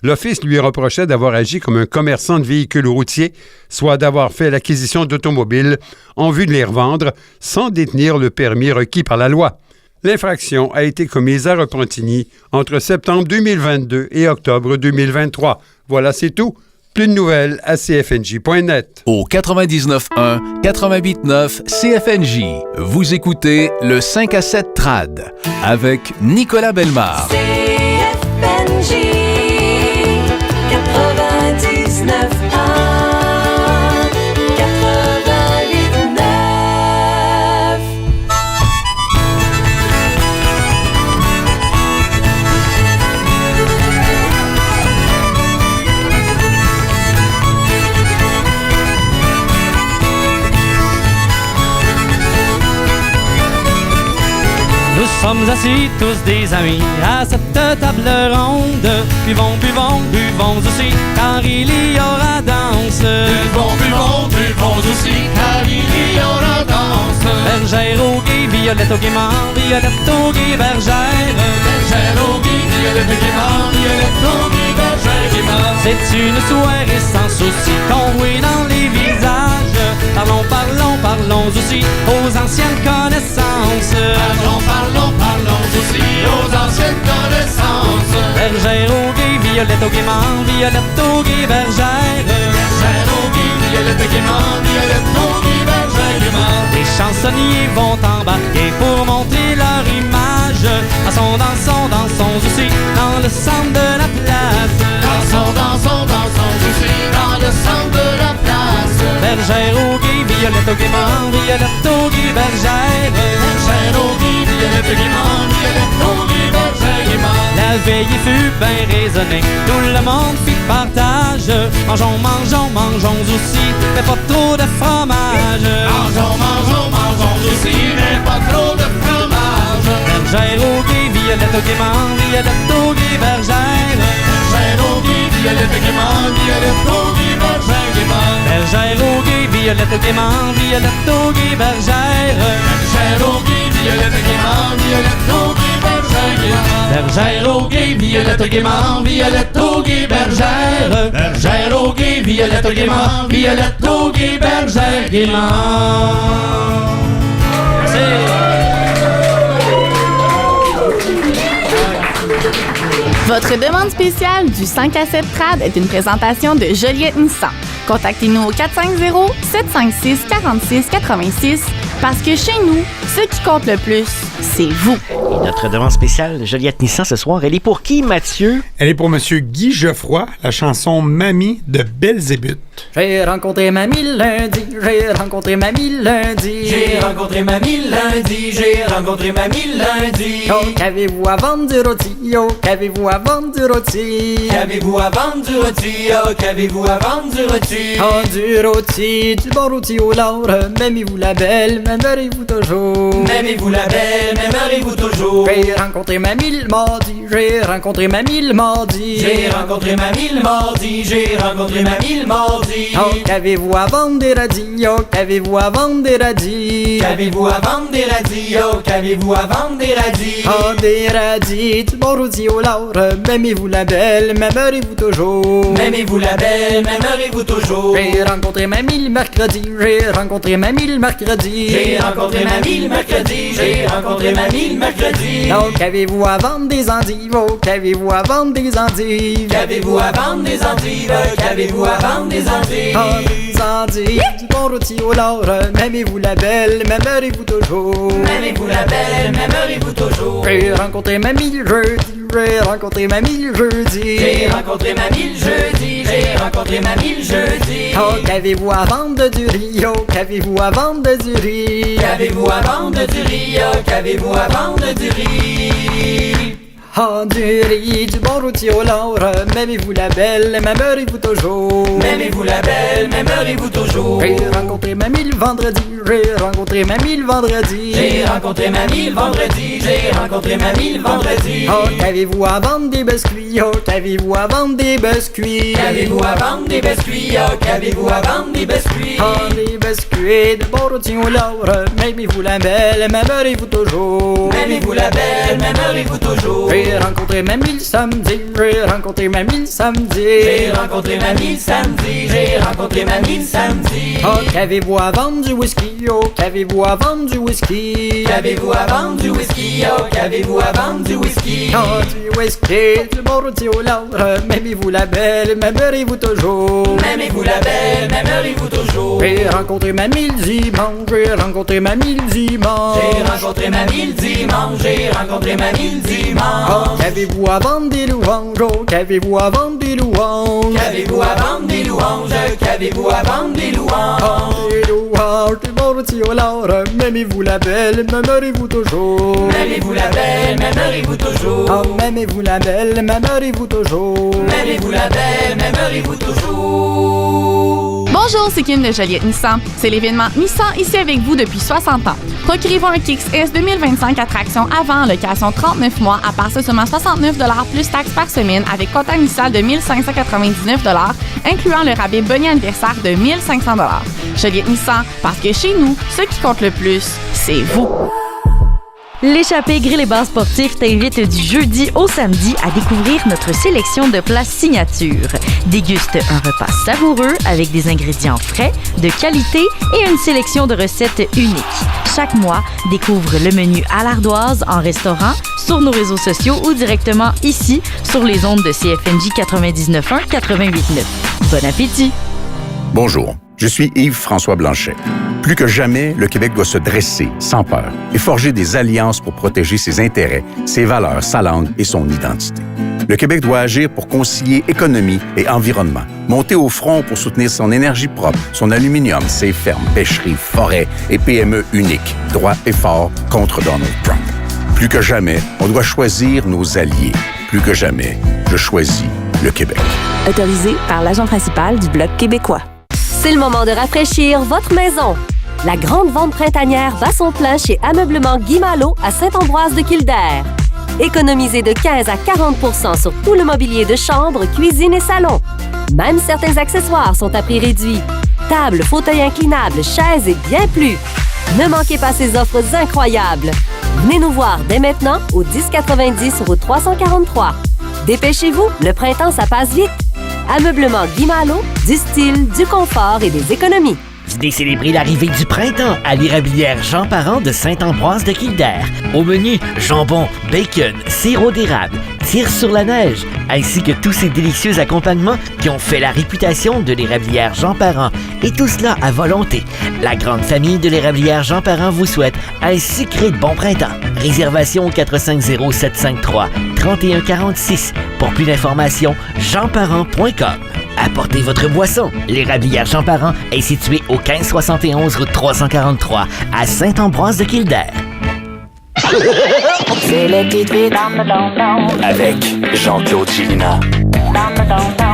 L'Office lui reprochait d'avoir agi comme un commerçant de véhicules routiers, soit d'avoir fait l'acquisition d'automobiles en vue de les revendre sans détenir le permis requis par la loi. L'infraction a été commise à Repentigny entre septembre 2022 et octobre 2023. Voilà, c'est tout. Plus de nouvelles à cfnj.net. Au 99.1, 88.9 CFNJ, vous écoutez le 5 à 7 Trad avec Nicolas Bellemare. CFNJ 99.1 Nous sommes assis tous des amis à cette table ronde. Buvons, buvons, buvons aussi, car il y aura danse. Buvons, buvons, buvons aussi, car il y aura danse. Bergère au gué, violette au gaiement, violette au gué, bergère. Bergère au gué, violette au gaiement, violette au gué, bergère gaiement. C'est une soirée sans souci, qu'on rit dans les visages. Parlons, parlons, parlons aussi aux anciennes connaissances. Parlons, parlons, parlons aussi aux anciennes connaissances. Bergère au gué, violette au gaiement, violette au gué, bergère. Bergère au gué, violette au gaiement, violette au gué, bergère gaiement. Les chansonniers vont embarquer pour monter leur image. Dansons, dansons, dansons aussi dans le centre de la place. Dansons, dansons, dansons aussi dans le centre de la place. Bergère au gué, violette au gaiement, violette au gué, bergère. Bergère au gué, violette au gaiement, violette au gué, bergère gaiement. La veille fut bien raisonnée, tout le monde fit partage. Mangeons, mangeons, mangeons aussi, mais pas trop de fromage. Mangeons, mangeons, mangeons aussi, mais pas trop de fromage. Bergère au gué, violette au gaiement, violette au gué, bergère. Bergère au gué, violette au gaiement, violette au gué, bergère gaiement. Bergère au gué, violette au gaiement, violette au gué, bergère. Bergère au gué, violette au gaiement, violette au gué, bergère gaiement. Bergère au gué, violette au gaiement, violette au gué, bergère. Bergère au gué, violette au gaiement, violette au gué, bergère gaiement. Votre demande spéciale du 5 à 7 Trad est une présentation de Joliette Nissan. Contactez-nous au 450-756-4686 parce que chez nous, ce qui compte le plus, c'est vous. Et notre demande spéciale de Joliette Nissan ce soir, elle est pour qui, Mathieu? Elle est pour Monsieur Guy Geoffroy, la chanson Mamie de Belzébuth. J'ai rencontré mamie lundi, j'ai rencontré mamie lundi. J'ai rencontré mamie lundi, j'ai rencontré mamie lundi. Oh, qu'avez-vous à vendre du rôti? Oh, qu'avez-vous à vendre du rôti? Qu'avez-vous à vendre du rôti? Oh, qu'avez-vous à vendre du rôti? Oh, du rôti, du bon rôti au lard. M'aimez-vous la belle, m'aimerez-vous toujours? M'aimez-vous la belle, m'aimerez-vous toujours? J'ai rencontré mamie le mardi, j'ai rencontré mamie le mardi. J'ai rencontré mamie le mardi, j'ai rencontré mamie le mardi. Oh, qu'avez-vous à vendre des radis? Oh, qu'avez-vous à vendre des radis? Qu'avez-vous à vendre des radis? Oh, qu'avez-vous à vendre des radis? Oh, des radis, du bon rôti au lard. M'aimez-vous la belle, m'aimerez-vous toujours? M'aimez-vous la belle, m'aimerez-vous toujours? J'ai rencontré mamie le mercredi, j'ai rencontré mamie le mercredi. J'ai rencontré mamie le mercredi. J'ai rencontré mamie le mercredi. Donc, qu'avez-vous à vendre des endives? Oh, qu'avez-vous à vendre des endives? Qu'avez-vous à vendre des endives? Qu'avez-vous à vendre des endives? Oh, des endives, du bon rôti au lard. M'aimez-vous la belle? M'aimerez-vous toujours? M'aimez-vous la belle? M'aimerez-vous toujours? J'ai rencontré mamie le jeudi. J'ai rencontré mamie le jeudi. J'ai rencontré mamie le jeudi. J'ai rencontré mamie le jeudi. Oh, qu'avez-vous à vendre du riz? Oh, qu'avez-vous à vendre du riz? Qu'avez-vous à vendre du riz? Oh, qu'avez-vous à vendre du riz? Oh, du riz, du bon rôti au lard. M'aimez-vous la belle? M'aimerez-vous toujours? M'aimez-vous la belle? M'aimerez-vous toujours? J'ai rencontré mamie le vendredi. J'ai rencontré mamie le vendredi. J'ai rencontré mamie le vendredi. J'ai rencontré mamie le vendredi. Oh, qu'avez-vous à vendre des biscuits? Oh, qu'avez-vous à vendre des biscuits? Qu'avez-vous à vendre des biscuits? Oh, qu'avez-vous à vendre des biscuits? Oh, des biscuits, de bon rôti au lard. M'aimez-vous la belle? M'aimerez-vous toujours? M'aimez-vous la belle? M'aimerez-vous toujours? J'ai rencontré mamie le samedi. J'ai rencontré mamie le samedi. J'ai rencontré mamie le samedi. J'ai rencontré mamie le samedi. Oh, qu'avez-vous à vendre du whisky? Oh, qu'avez-vous à vendre du whisky? Qu'avez-vous à vendre du whisky? Oh, qu'avez-vous à vendre du whisky? Oh, du whisky, du bon rôti au lard. M'aimez-vous la belle? M'aimerez-vous toujours? M'aimez-vous la belle? M'aimerez-vous toujours? J'ai rencontré mamie le dimanche. J'ai rencontré mamie le dimanche. J'ai rencontré mamie le dimanche. J'ai rencontré mamie le dimanche. Oh, qu'avez-vous à vendre des louanges? Oh, qu'avez-vous à vendre des louanges? Qu'avez-vous à vendre des louanges? Qu'avez-vous à vendre des louanges? Oh, des louanges, du bon rôti au lard. M'aimez-vous la belle? M'aimerez-vous toujours? M'aimez-vous la belle? M'aimerez-vous toujours? Oh, m'aimez-vous la belle? M'aimerez-vous toujours? M'aimez-vous la belle? M'aimerez-vous toujours? Bonjour, c'est Kim de Joliette Nissan. C'est l'événement Nissan ici avec vous depuis 60 ans. Procurez-vous un Kicks S 2025 attraction avant location 39 mois à partir de seulement 69 $ plus taxes par semaine avec quota initial de 1 599 $, incluant le rabais boni anniversaire de 1 500 $. Joliette Nissan, parce que chez nous, ce qui compte le plus, c'est vous. L'échappée Grill et Bar Sportif t'invite du jeudi au samedi à découvrir notre sélection de plats signature. Déguste un repas savoureux avec des ingrédients frais, de qualité et une sélection de recettes uniques. Chaque mois, découvre le menu à l'ardoise en restaurant, sur nos réseaux sociaux ou directement ici sur les ondes de CFNJ 99.1 88.9. Bon appétit! Bonjour, je suis Yves-François Blanchet. Plus que jamais, le Québec doit se dresser sans peur et forger des alliances pour protéger ses intérêts, ses valeurs, sa langue et son identité. Le Québec doit agir pour concilier économie et environnement, monter au front pour soutenir son énergie propre, son aluminium, ses fermes, pêcheries, forêts et PME uniques, droit et fort contre Donald Trump. Plus que jamais, on doit choisir nos alliés. Plus que jamais, je choisis le Québec. Autorisé par l'agent principal du Bloc québécois. C'est le moment de rafraîchir votre maison. La grande vente printanière bat son plein chez Ameublement Guy Malo à Saint-Ambroise-de-Kildare. Économisez de 15 à 40 % sur tout le mobilier de chambre, cuisine et salon. Même certains accessoires sont à prix réduit. Tables, fauteuils inclinables, chaises et bien plus. Ne manquez pas ces offres incroyables. Venez nous voir dès maintenant au 1090 route 343. Dépêchez-vous, le printemps, ça passe vite. Ameublement Guy Malo, du style, du confort et des économies. Venez célébrer l'arrivée du printemps à l'érablière Jean Parent de Saint-Ambroise-de-Kildare. Au menu, jambon, bacon, sirop d'érable, tire sur la neige, ainsi que tous ces délicieux accompagnements qui ont fait la réputation de l'érablière Jean Parent. Et tout cela à volonté. La grande famille de l'érablière Jean Parent vous souhaite un sucré de bon printemps. Réservation 450-753-3146. Pour plus d'informations, jeanparent.com. Apportez votre boisson. L'érablière Jean Parent est située au 1571 route 343 à Saint-Ambroise-de-Kildare. C'est les petites vites Avec Jean-Claude Chilina.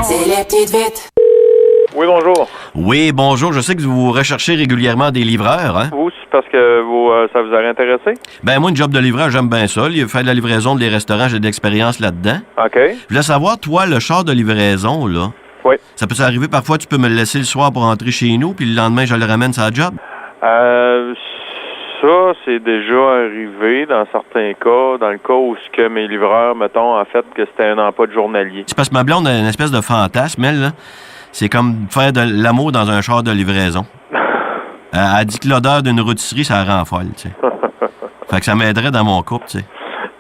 C'est les petites vites. Oui, bonjour. Oui, bonjour. Je sais que vous recherchez régulièrement des livreurs, hein? Vous, c'est parce que ça vous aurait intéressé? Ben, moi, une job de livreur, j'aime bien ça. Faire de la livraison de les restaurants, j'ai de l'expérience là-dedans. OK. Je voulais savoir, toi, le char de livraison, là. Oui. Ça peut arriver parfois, tu peux me le laisser le soir pour rentrer chez nous, puis le lendemain, je le ramène sur la job? Ça, c'est déjà arrivé dans certains cas. Dans le cas où ce que mes livreurs, mettons, en fait, que c'était un emploi de journalier. C'est parce que ma blonde a une espèce de fantasme, elle, là. C'est comme faire de l'amour dans un char de livraison. Elle dit que l'odeur d'une rôtisserie, ça la rend folle, tu sais. Fait que ça m'aiderait dans mon couple, tu sais.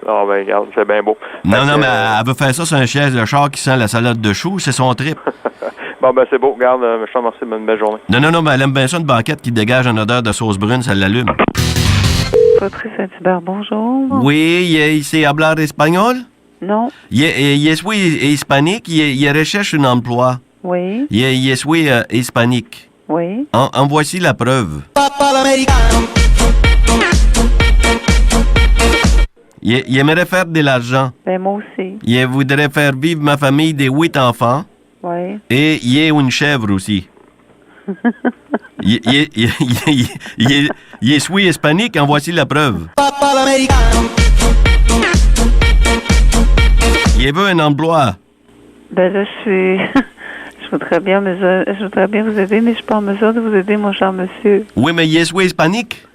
Non, ben regarde, c'est bien beau. Non, mais elle veut faire ça sur un chaise de char qui sent la salade de choux, c'est son trip. Bon, ben c'est beau, regarde, je te remercie, bonne belle journée. Non, mais elle aime bien ça, une banquette qui dégage une odeur de sauce brune, ça l'allume. Patrice Saint-Hubert, bonjour. Oui, c'est hablar espagnol? Non. Je suis hispanique, je recherche un emploi. Oui. Je suis hispanique. Oui. En voici la preuve. J'aimerais faire de l'argent. Ben, moi aussi. Je voudrais faire vivre ma famille de 8 enfants. Oui. Et il y a une chèvre aussi. Je suis hispanique, en voici la preuve. Je veux un emploi. Ben là, je voudrais bien vous aider, mais je suis pas en mesure de vous aider, mon cher monsieur. Oui, mais je suis hispanique.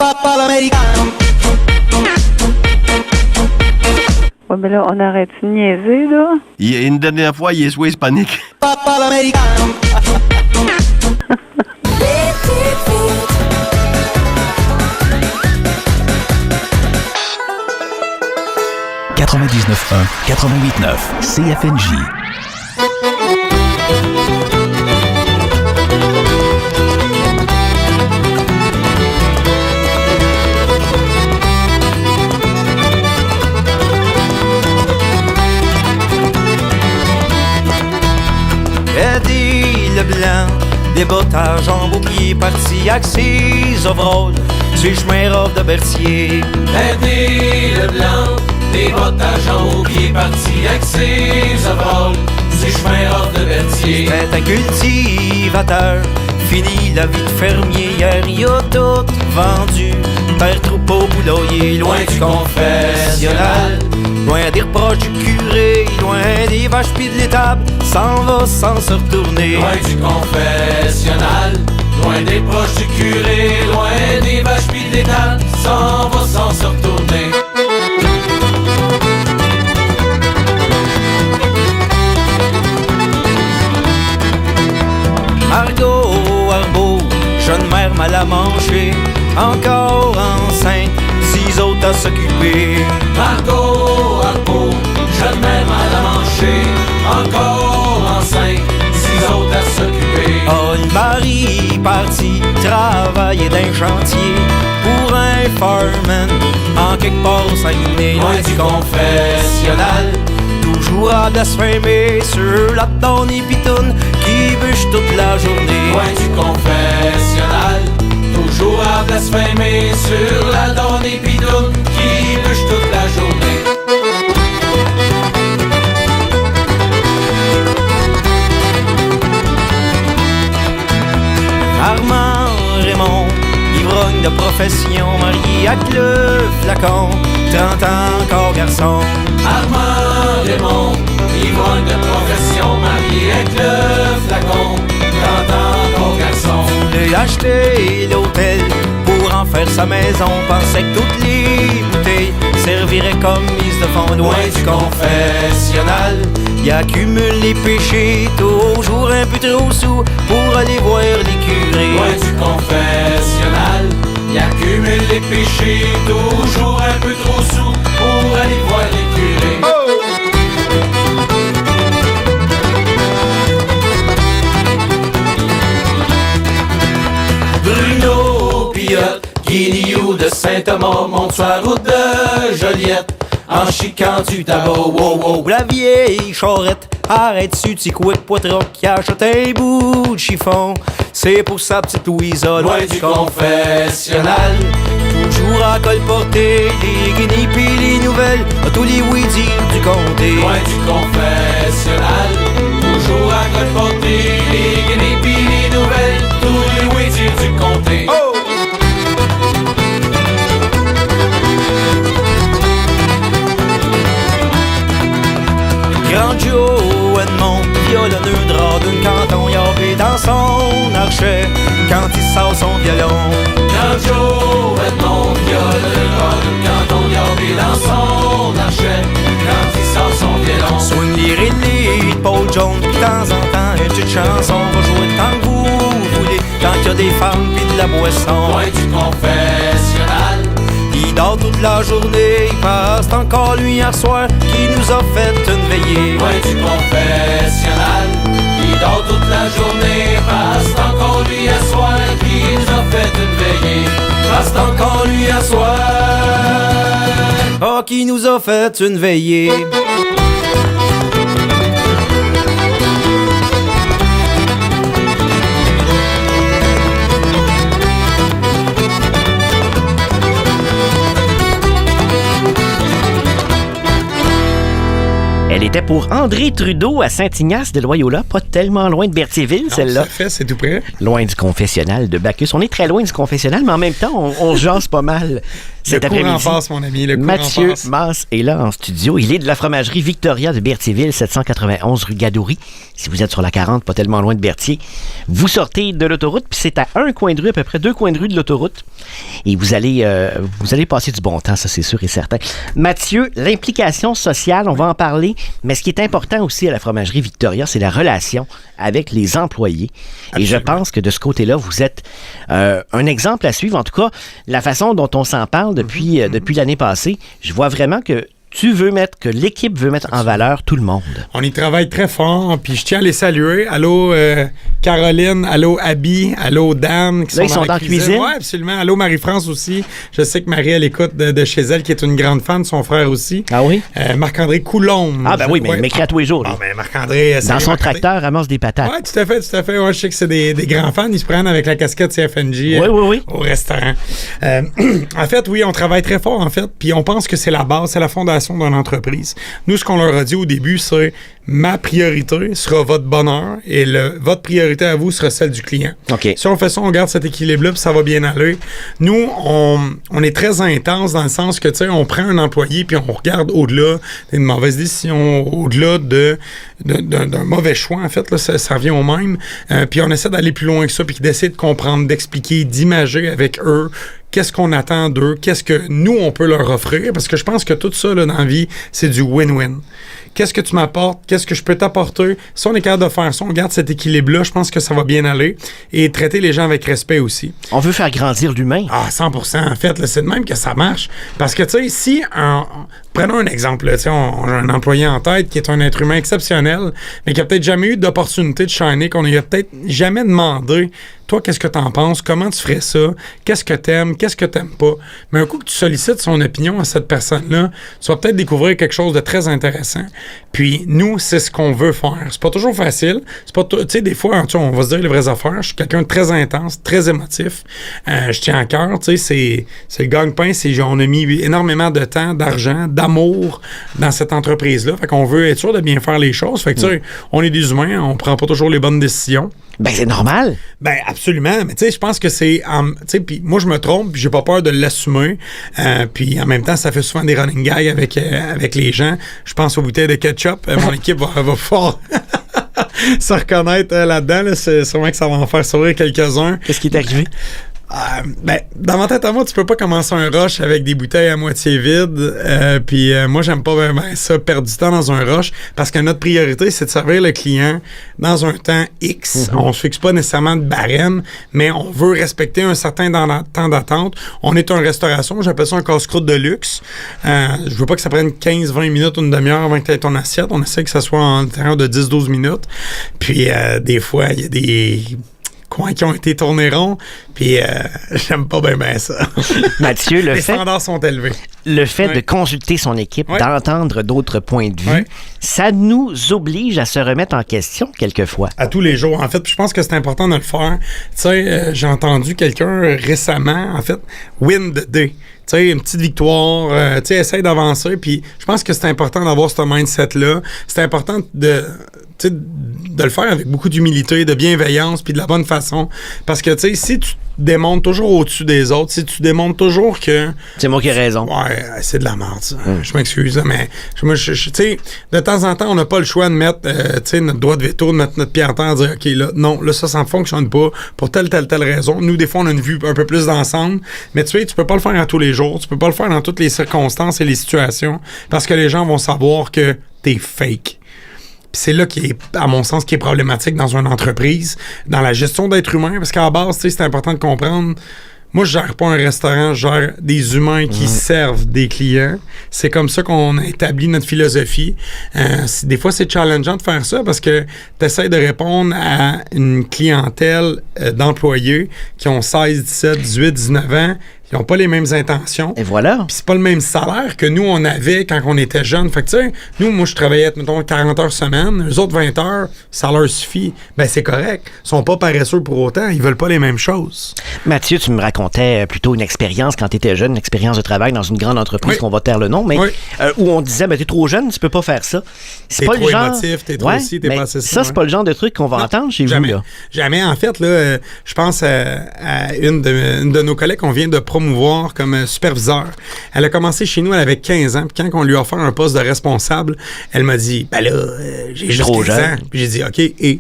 Ouais, mais là, on arrête de niaiser, là. Une dernière fois, je suis hispanique. « 99.1, 88.9, CFNJ. Eddie Leblanc, des bottes à jambes aux pieds partis avec ses overalls, sur le chemin robe de Berthier. Eddie Leblanc, des bottes à jambes aux pieds partis avec ses overalls, sur le chemin robe de Berthier. C'est un cultivateur, fini la vie de fermier, hier il a tout vendu. Père troupeau poulailler, loin du confessionnal, loin des reproches du curé, loin des vaches pis de l'étable, s'en va sans se retourner. Loin du confessionnal, loin des proches du curé, loin des vaches pis de l'étable, s'en va sans se retourner. Margot Arbeau, jeune mère mal à manger, encore enceinte, 6 autres à s'occuper. Margot Arbeau, jeune mère mal à manger, encore enceinte, 6 autres à s'occuper. Oh, le mari parti travailler d'un chantier pour un fireman en quelque part au Saguenay, loin du confessionnal, toujours à blasphémer sur la tonne et pitoune qui bûche toute la journée. Loin du confessionnal, toujours à blasphémer sur la donne et pidoune qui bûche toute la journée. Armand Raymond, ivrogne de profession, marié avec le flacon, 30 ans encore garçon. Armand Raymond, ivrogne de profession, marié avec le flacon, 30 ans encore garçon. Voulait acheter l'hôtel pour en faire sa maison, pensait que toutes les bouteilles serviraient comme mise de fond. Loin du confessionnal, il accumule les péchés, toujours un peu trop sous pour aller voir les curés. Loin du confessionnal, il accumule les péchés, toujours un peu trop sous pour aller voir les curés. Oh! Bruno Piot, Guignou de Saint-Thomas, monte sur la route de Joliette, en chiquant du tabac. Wow, wow, la vieille charrette, arrête-tu, t'y couette poitrons qui achète un bout de chiffon. C'est pour sa petite Louisa, loin du confessionnal, toujours à colporter les guinées pis les nouvelles, à tous les oui-dire du comté. Loin du confessionnal, toujours à colporter les guinées pis les nouvelles, tous les oui-dire du comté. Oh! Grand Joe Edmond, violonneux drap d'un canton yabé dans son archet, quand il sort son violon. Grand Joe Edmond, violonneux drap d'un canton yabé dans son archet, quand il sort son violon. Swing les rilles de Paul Jones, de temps en temps, une petite chanson va jouer tant que vous voulez. quand il y a des femmes pis de la boisson. Loin du confessionnal. Il dort toute la journée, il passe encore lui hier soir qui nous a fait une veillée. Loin du confessionnal. Il dort toute la journée, passe encore lui hier soir qui nous a fait une veillée. Passe encore lui hier soir. Oh, qui nous a fait une veillée. Elle était pour André Trudeau à Saint-Ignace de Loyola, pas tellement loin de Berthierville, celle-là. Ça fait, c'est tout près. Loin du confessionnal de Bacchus. On est très loin du confessionnal, mais en même temps, on jase pas mal cet après-midi. Le cours en passe, mon ami, le cours Mathieu en passe. Masse est là en studio. Il est de la fromagerie Victoria de Berthierville, 791 rue Gadoury. Si vous êtes sur la 40, pas tellement loin de Berthier, vous sortez de l'autoroute, puis c'est à un coin de rue, à peu près 2 coins de rue de l'autoroute. Et vous allez passer du bon temps, ça c'est sûr et certain. Mathieu, l'implication sociale, on va en parler, mais ce qui est important aussi à la fromagerie Victoria, c'est la relation avec les employés. Absolument. Et je pense que de ce côté-là, vous êtes un exemple à suivre. En tout cas, la façon dont on s'en parle depuis l'année passée, je vois vraiment que que l'équipe veut mettre en valeur tout le monde. On y travaille très fort, puis je tiens à les saluer. Allô Caroline, allô Abby, allô Dan. Là, ils sont dans la cuisine. Oui, absolument. Allô Marie-France aussi. Je sais que Marie, elle écoute de chez elle, qui est une grande fan, son frère aussi. Ah oui? Marc-André Coulombe. Ah ben oui, mais il m'écrit à tous les jours. Ah ben Marc-André... Dans son tracteur, ramasse des patates. Oui, tout à fait. Ouais, je sais que c'est des grands fans. Ils se prennent avec la casquette CFNJ oui. Au restaurant. En fait, oui, on travaille très fort, en fait, puis on pense que c'est la base, c'est la fondation d'une entreprise. Nous, ce qu'on leur a dit au début, c'est ma priorité sera votre bonheur et votre priorité à vous sera celle du client. Okay. Si on fait ça, on garde cet équilibre-là, puis ça va bien aller. Nous, on est très intense dans le sens que, tu sais, on prend un employé puis on regarde au-delà d'une mauvaise décision, au-delà d'un mauvais choix, en fait, là, ça revient au même. Puis on essaie d'aller plus loin que ça, puis d'essayer de comprendre, d'expliquer, d'imager avec eux qu'est-ce qu'on attend d'eux, qu'est-ce que nous, on peut leur offrir, parce que je pense que tout ça, là, dans la vie, c'est du win-win. Qu'est-ce que tu m'apportes? Qu'est-ce que je peux t'apporter? Si on est capable de faire ça, on garde cet équilibre-là, je pense que ça va bien aller. Et traiter les gens avec respect aussi. On veut faire grandir l'humain. Ah, 100%. En fait, là, c'est de même que ça marche. Parce que, tu sais, si... Prenons un exemple. On a un employé en tête qui est un être humain exceptionnel, mais qui a peut-être jamais eu d'opportunité de shiner, qu'on lui a peut-être jamais demandé. Toi, qu'est-ce que t'en penses? Comment tu ferais ça? Qu'est-ce que t'aimes? Qu'est-ce que t'aimes pas? Mais un coup que tu sollicites son opinion à cette personne-là, tu vas peut-être découvrir quelque chose de très intéressant. Puis, nous, c'est ce qu'on veut faire. C'est pas toujours facile. C'est pas, tu sais, des fois, on va se dire les vraies affaires. Je suis quelqu'un de très intense, très émotif. Je tiens à cœur, tu sais, c'est le gagne-pain. On a mis énormément de temps, d'argent, d'amour dans cette entreprise-là. Fait qu'on veut être sûr de bien faire les choses. Fait que, tu sais, on est des humains, on prend pas toujours les bonnes décisions. Ben, c'est normal. Ben, absolument. Mais tu sais, je pense que c'est... Tu sais, puis moi, je me trompe, puis j'ai pas peur de l'assumer. Puis en même temps, ça fait souvent des running gags avec les gens. Je pense aux bouteilles de ketchup. Mon équipe va fort se reconnaître là-dedans. Là. C'est sûrement que ça va en faire sourire quelques-uns. Qu'est-ce qui est arrivé? Ben, dans ma tête à moi, tu peux pas commencer un rush avec des bouteilles à moitié vides. Puis moi, j'aime pas vraiment ça, perdre du temps dans un rush, parce que notre priorité, c'est de servir le client dans un temps X. On se fixe pas nécessairement de barème, mais on veut respecter un certain temps d'attente. On est une restauration, j'appelle ça un casse-croûte de luxe. Je veux pas que ça prenne 15-20 minutes, une demi-heure avant que tu aies ton assiette. On essaie que ça soit en intérieur de 10-12 minutes. Puis des fois, il y a des coins qui ont été tournés ronds, puis j'aime pas bien ça. Mathieu, les standards sont élevés. Le fait de consulter son équipe, d'entendre d'autres points de vue, ça nous oblige à se remettre en question quelquefois. À tous les jours, en fait. Je pense que c'est important de le faire. Tu sais, j'ai entendu quelqu'un récemment, en fait, win the day. Tu sais, une petite victoire, tu sais, essaye d'avancer. Puis je pense que c'est important d'avoir ce mindset-là. C'est important de le faire avec beaucoup d'humilité, de bienveillance, puis de la bonne façon. Parce que, tu sais, si tu démontres toujours au-dessus des autres, si tu démontres toujours que... C'est moi qui ai raison. Ouais, c'est de la merde, ça. Je m'excuse, mais tu sais, de temps en temps, on n'a pas le choix de mettre, tu sais, notre droit de veto, de mettre notre pied en terre, de dire, OK, là, non, là, ça ne fonctionne pas pour telle raison. Nous, des fois, on a une vue un peu plus d'ensemble, mais tu sais, tu peux pas le faire à tous les jours, tu peux pas le faire dans toutes les circonstances et les situations, parce que les gens vont savoir que t'es fake. c'est là qui est, à mon sens, qui est problématique dans une entreprise, dans la gestion d'êtres humains, parce qu'à la base, tu sais, c'est important de comprendre. Moi, je gère pas un restaurant, je gère des humains qui servent des clients. C'est comme ça qu'on a établi notre philosophie. Des fois, c'est challengeant de faire ça parce que tu essaies de répondre à une clientèle d'employés qui ont 16, 17, 18, 19 ans. Ils n'ont pas les mêmes intentions. Et voilà. Puis c'est pas le même salaire que nous, on avait quand on était jeunes. Fait que tu sais, nous, moi, je travaillais, mettons, 40 heures semaine. Eux autres, 20 heures, ça leur suffit. Ben c'est correct. Ils sont pas paresseux pour autant. Ils veulent pas les mêmes choses. Mathieu, tu me racontais plutôt une expérience quand tu étais jeune, une expérience de travail dans une grande entreprise, qu'on va taire le nom, mais où on disait, ben t'es trop jeune, tu peux pas faire ça. C'est pas trop le genre... émotif, t'es trop ci, t'es pas assez ça. C'est pas le genre de truc qu'on va entendre chez jamais, vous, là. Jamais. En fait, là, je pense à une de nos collègues qu'on vient de promouvoir comme superviseur. Elle a commencé chez nous, elle avait 15 ans, puis quand on lui a offert un poste de responsable, elle m'a dit, ben là, j'ai juste 15 ans. Puis j'ai dit, OK, et...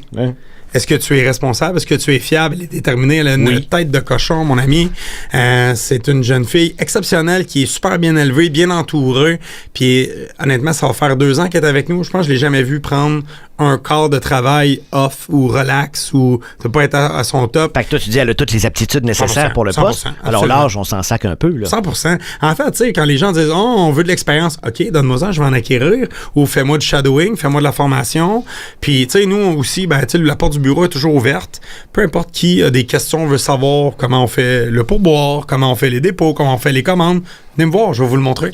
Est-ce que tu es responsable? Est-ce que tu es fiable? Elle est déterminée. Elle a une tête de cochon, mon ami. C'est une jeune fille exceptionnelle qui est super bien élevée, bien entourée. Puis honnêtement, ça va faire 2 ans qu'elle est avec nous. Je pense que je l'ai jamais vue prendre un quart de travail off ou relax ou de pas être à son top. Fait que toi, tu dis, elle a toutes les aptitudes nécessaires 100%, pour le poste. 100%, Alors l'âge, on s'en sac un peu, là. 100%. En fait, tu sais, quand les gens disent, oh, on veut de l'expérience, OK, donne-moi ça, je vais en acquérir. Ou fais-moi du shadowing, fais-moi de la formation. Puis, tu sais, nous aussi, ben, tu sais, la porte du bureau est toujours ouverte. Peu importe qui a des questions, veut savoir comment on fait le pourboire, comment on fait les dépôts, comment on fait les commandes. Venez me voir, je vais vous le montrer.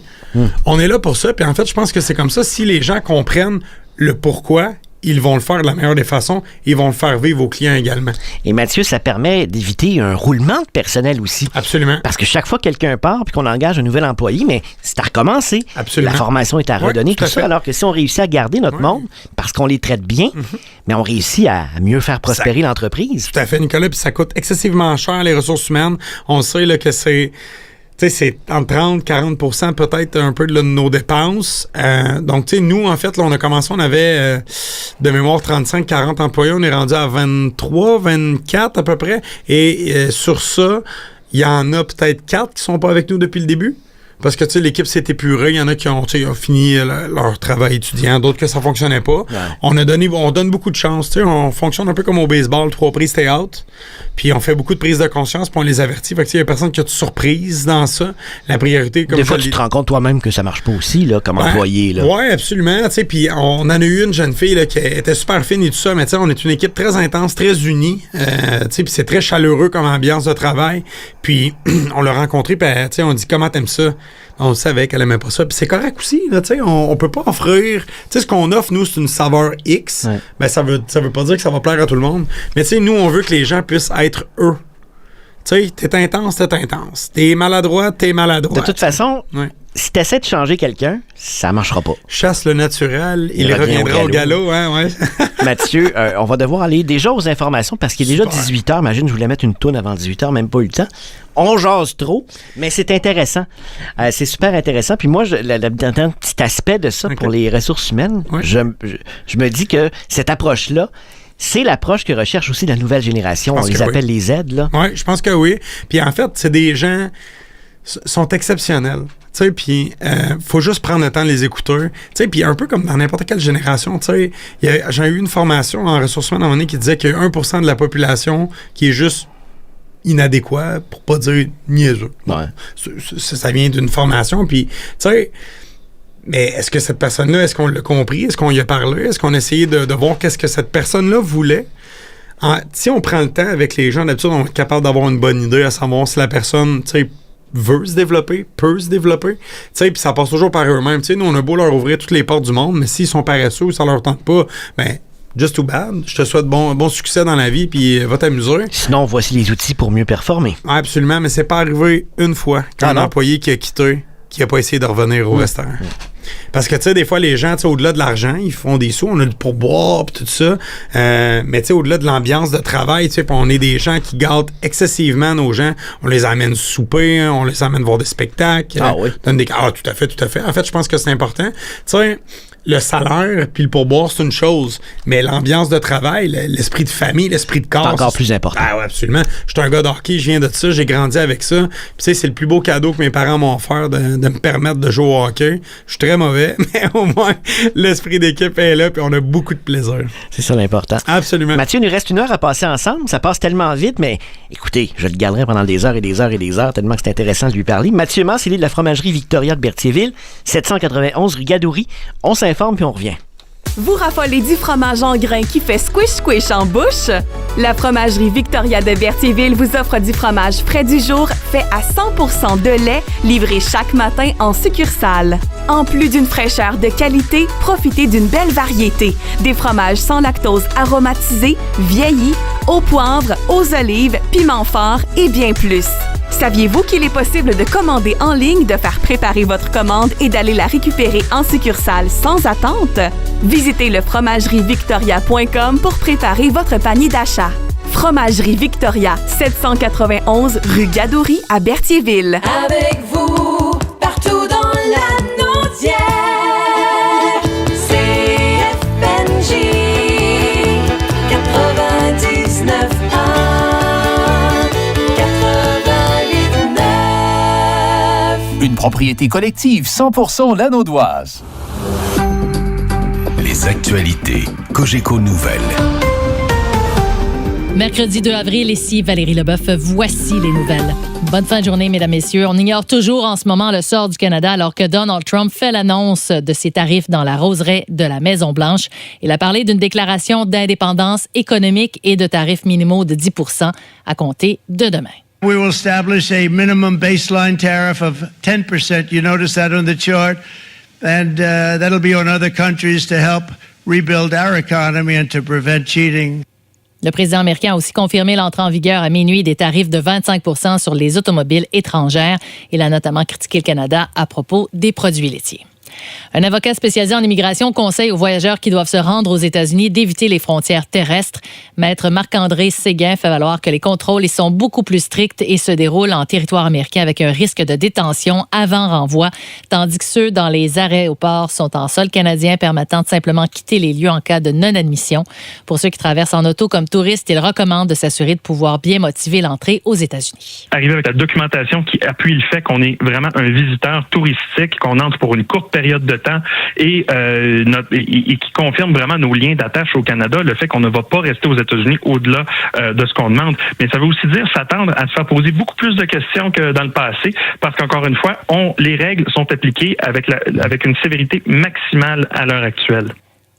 On est là pour ça. Puis en fait, je pense que c'est comme ça. Si les gens comprennent le pourquoi, ils vont le faire de la meilleure des façons. Ils vont le faire vivre aux clients également. Et Mathieu, ça permet d'éviter un roulement de personnel aussi. Absolument. Parce que chaque fois que quelqu'un part puis qu'on engage un nouvel employé, mais c'est à recommencer. Absolument. La formation est à redonner, tout ça. Alors que si on réussit à garder notre monde, parce qu'on les traite bien, mais on réussit à mieux faire prospérer l'entreprise. Tout à fait, Nicolas. Puis ça coûte excessivement cher, les ressources humaines. On sait là, que c'est... Tu sais, c'est entre 30-40% peut-être un peu de nos dépenses. Donc, tu sais, nous, en fait, là, on a commencé, on avait de mémoire 35-40 employés. On est rendu à 23-24 à peu près. Et sur ça, il y en a peut-être 4 qui sont pas avec nous depuis le début. Parce que, tu sais, l'équipe s'est épurée. Il y en a qui ont fini leur travail étudiant, d'autres que ça fonctionnait pas. Ouais. On donne beaucoup de chance. Tu sais, on fonctionne un peu comme au baseball, 3 prises, t'es out. Puis on fait beaucoup de prises de conscience, puis on les avertit. Fait que, tu sais, il y a personne qui a de surprise dans ça. La priorité, comme des fois, tu te rends compte toi-même que ça marche pas aussi, là, comme employé, là. Oui, absolument. Tu sais, puis on en a eu une jeune fille, là, qui était super fine et tout ça, mais tu sais, on est une équipe très intense, très unie. Tu sais, puis c'est très chaleureux comme ambiance de travail. Puis on l'a rencontrée, puis tu sais, on dit, comment t'aimes ça? On savait qu'elle aimait pas ça. Puis c'est correct aussi, là, tu sais, on peut pas offrir... Tu sais, ce qu'on offre, nous, c'est une saveur X. Ouais. Ben, ça veut pas dire que ça va plaire à tout le monde. Mais tu sais, nous, on veut que les gens puissent être eux. Tu sais, t'es intense. T'es maladroit. De toute façon, si t'essaies de changer quelqu'un, ça marchera pas. Chasse le naturel, il reviendra au galop. Hein, ouais. Mathieu, on va devoir aller déjà aux informations parce qu'il est déjà 18h. Imagine, je voulais mettre une toune avant 18h, même pas eu le temps. On jase trop, mais c'est intéressant. C'est super intéressant. Puis moi, un petit aspect de ça pour les ressources humaines, je me dis que cette approche-là, c'est l'approche que recherche aussi la nouvelle génération. On les appelle les Z, là. Oui, je pense que oui. Puis en fait, c'est des gens sont exceptionnels. Tu sais, puis faut juste prendre le temps de les écouter. Tu sais, puis un peu comme dans n'importe quelle génération, tu sais, j'ai eu une formation en ressources humaines à un moment donné qui disait qu'il y a 1% de la population qui est juste inadéquat, pour pas dire niaiseux. Ouais. Ça vient d'une formation, puis tu sais... Mais est-ce que cette personne-là, est-ce qu'on l'a compris? Est-ce qu'on y a parlé? Est-ce qu'on a essayé de voir qu'est-ce que cette personne-là voulait? Si on prend le temps avec les gens, d'habitude, on est capable d'avoir une bonne idée à savoir si la personne, tu sais, veut se développer, peut se développer. Tu sais, puis ça passe toujours par eux-mêmes. Tu sais, nous, on a beau leur ouvrir toutes les portes du monde, mais s'ils sont paresseux ou ça leur tente pas, ben just too bad. Je te souhaite bon succès dans la vie, puis va t'amuser. Sinon, voici les outils pour mieux performer. Absolument, mais c'est pas arrivé une fois qu'un employé qui a quitté, qui a pas essayé de revenir au restaurant. Parce que, tu sais, des fois, les gens, tu sais, au-delà de l'argent, ils font des sous, on a le pourboire, puis tout ça. Mais, tu sais, au-delà de l'ambiance de travail, tu sais, on est des gens qui gâtent excessivement nos gens. On les amène souper, on les amène voir des spectacles. Ah oui. Tout à fait. En fait, je pense que c'est important. Tu sais, le salaire puis le pourboire, c'est une chose, mais l'ambiance de travail, l'esprit de famille, l'esprit de corps... C'est encore plus important. Ah ouais, absolument. Je suis un gars de hockey, je viens de ça, j'ai grandi avec ça. Puis tu sais, c'est le plus beau cadeau que mes parents m'ont offert de me permettre de jouer au hockey. Je suis très mauvais, mais au moins, l'esprit d'équipe est là puis on a beaucoup de plaisir. C'est ça l'important. Absolument. Mathieu, il nous reste 1 heure à passer ensemble. Ça passe tellement vite, mais écoutez, je le garderai pendant des heures et des heures et des heures, tellement que c'est intéressant de lui parler. Mathieu Mans, il est de la fromagerie Victoria de Berthierville, 791 rue Gadoury. On s'informe puis on revient. Vous raffolez du fromage en grains qui fait squish-squish en bouche? La fromagerie Victoria de Berthierville vous offre du fromage frais du jour fait à 100% de lait, livré chaque matin en succursale. En plus d'une fraîcheur de qualité, profitez d'une belle variété. Des fromages sans lactose aromatisés, vieillis, au poivre, aux olives, piment fort et bien plus. Saviez-vous qu'il est possible de commander en ligne, de faire préparer votre commande et d'aller la récupérer en succursale sans attente? Visitez le fromagerie-victoria.com pour préparer votre panier d'achat. Fromagerie Victoria, 791 rue Gadoury à Berthierville. Avec vous, partout dans la Naudière, CFNJ 99 Une propriété collective 100% lanaudoise. Les actualités Cogeco Nouvelles. Mercredi 2 avril, ici Valérie Leboeuf, voici les nouvelles. Bonne fin de journée, mesdames, messieurs. On ignore toujours en ce moment le sort du Canada alors que Donald Trump fait l'annonce de ses tarifs dans la roseraie de la Maison-Blanche. Il a parlé d'une déclaration d'indépendance économique et de tarifs minimaux de 10% à compter de demain. We will establish a minimum baseline tariff of 10%. You notice that on the chart. And that'll be on other countries to help rebuild our economy and to prevent cheating. Le président américain a aussi confirmé l'entrée en vigueur à minuit des tarifs de 25% sur les automobiles étrangères. Il a notamment critiqué le Canada à propos des produits laitiers. Un avocat spécialisé en immigration conseille aux voyageurs qui doivent se rendre aux États-Unis d'éviter les frontières terrestres. Maître Marc-André Séguin fait valoir que les contrôles y sont beaucoup plus stricts et se déroulent en territoire américain avec un risque de détention avant renvoi, tandis que ceux dans les aéroports sont en sol canadien permettant de simplement quitter les lieux en cas de non-admission. Pour ceux qui traversent en auto comme touristes, il recommande de s'assurer de pouvoir bien motiver l'entrée aux États-Unis. Arriver avec la documentation qui appuie le fait qu'on est vraiment un visiteur touristique, qu'on entre pour une courte période de temps et qui confirme vraiment nos liens d'attache au Canada, le fait qu'on ne va pas rester aux États-Unis au-delà de ce qu'on demande. Mais ça veut aussi dire s'attendre à se faire poser beaucoup plus de questions que dans le passé, parce qu'encore une fois, les règles sont appliquées avec une sévérité maximale à l'heure actuelle.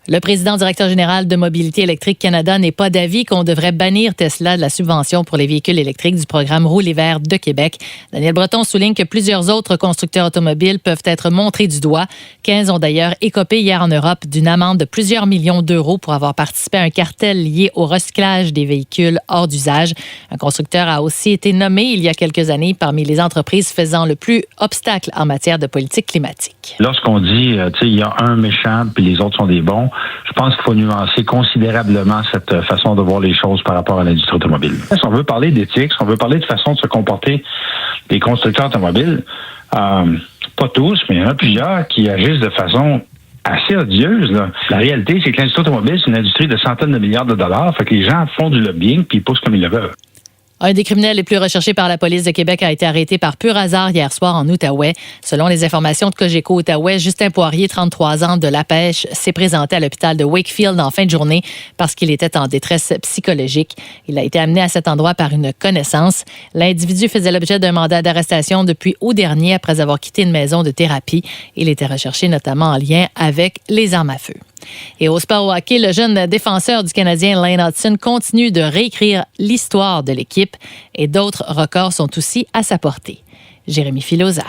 Le président directeur général de Mobilité électrique Canada n'est pas d'avis qu'on devrait bannir Tesla de la subvention pour les véhicules électriques du programme Rouler vert de Québec. Daniel Breton souligne que plusieurs autres constructeurs automobiles peuvent être montrés du doigt. 15 ont d'ailleurs écopé hier en Europe d'une amende de plusieurs millions d'euros pour avoir participé à un cartel lié au recyclage des véhicules hors d'usage. Un constructeur a aussi été nommé il y a quelques années parmi les entreprises faisant le plus obstacle en matière de politique climatique. Lorsqu'on dit, il y a un méchant puis les autres sont des bons, je pense qu'il faut nuancer considérablement cette façon de voir les choses par rapport à l'industrie automobile. Si on veut parler d'éthique, si on veut parler de façon de se comporter des constructeurs automobiles, pas tous, mais il y en a plusieurs qui agissent de façon assez odieuse. Là. La réalité, c'est que l'industrie automobile, c'est une industrie de centaines de milliards de dollars. Fait que les gens font du lobbying puis ils poussent comme ils le veulent. Un des criminels les plus recherchés par la police de Québec a été arrêté par pur hasard hier soir en Outaouais. Selon les informations de Cogeco Outaouais, Justin Poirier, 33 ans, de La Pêche, s'est présenté à l'hôpital de Wakefield en fin de journée parce qu'il était en détresse psychologique. Il a été amené à cet endroit par une connaissance. L'individu faisait l'objet d'un mandat d'arrestation depuis août dernier après avoir quitté une maison de thérapie. Il était recherché notamment en lien avec les armes à feu. Et au sport au hockey, le jeune défenseur du Canadien Lane Hutson continue de réécrire l'histoire de l'équipe et d'autres records sont aussi à sa portée. Jérémy Filosa.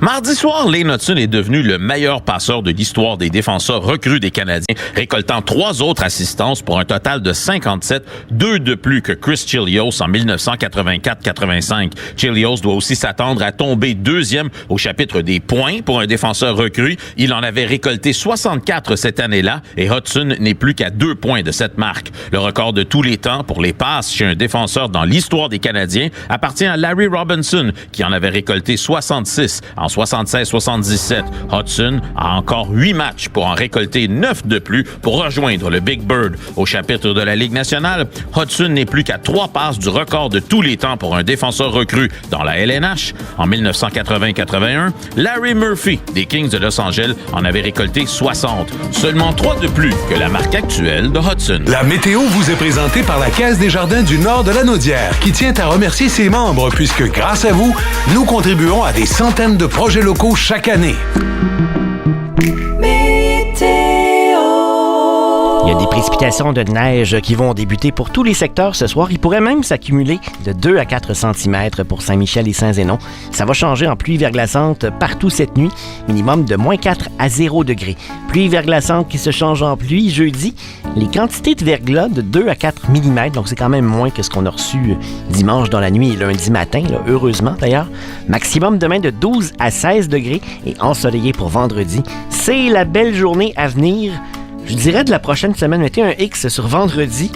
Mardi soir, Lane Hutson est devenu le meilleur passeur de l'histoire des défenseurs recrues des Canadiens, récoltant 3 autres assistances pour un total de 57, 2 de plus que Chris Chelios en 1984-85. Chelios doit aussi s'attendre à tomber 2e au chapitre des points pour un défenseur recru. Il en avait récolté 64 cette année-là et Hutson n'est plus qu'à 2 points de cette marque. Le record de tous les temps pour les passes chez un défenseur dans l'histoire des Canadiens appartient à Larry Robinson, qui en avait récolté 66 En 76-77, Hudson a encore 8 matchs pour en récolter 9 de plus pour rejoindre le Big Bird. Au chapitre de la Ligue nationale, Hudson n'est plus qu'à 3 passes du record de tous les temps pour un défenseur recru dans la LNH. En 1980-81, Larry Murphy des Kings de Los Angeles en avait récolté 60. Seulement 3 de plus que la marque actuelle de Hudson. La météo vous est présentée par la Caisse des Jardins du Nord de la Naudière, qui tient à remercier ses membres puisque, grâce à vous, nous contribuons à des centaines de projets locaux chaque année. Il y a des précipitations de neige qui vont débuter pour tous les secteurs ce soir. Il pourrait même s'accumuler de 2 à 4 cm pour Saint-Michel et Saint-Zénon. Ça va changer en pluie verglaçante partout cette nuit, minimum de moins 4 à 0 degrés. Pluie verglaçante qui se change en pluie jeudi. Les quantités de verglas de 2 à 4 mm, donc c'est quand même moins que ce qu'on a reçu dimanche dans la nuit et lundi matin, là, heureusement d'ailleurs. Maximum demain de 12 à 16 degrés et ensoleillé pour vendredi. C'est la belle journée à venir. Je dirais de la prochaine semaine, mettez un X sur vendredi,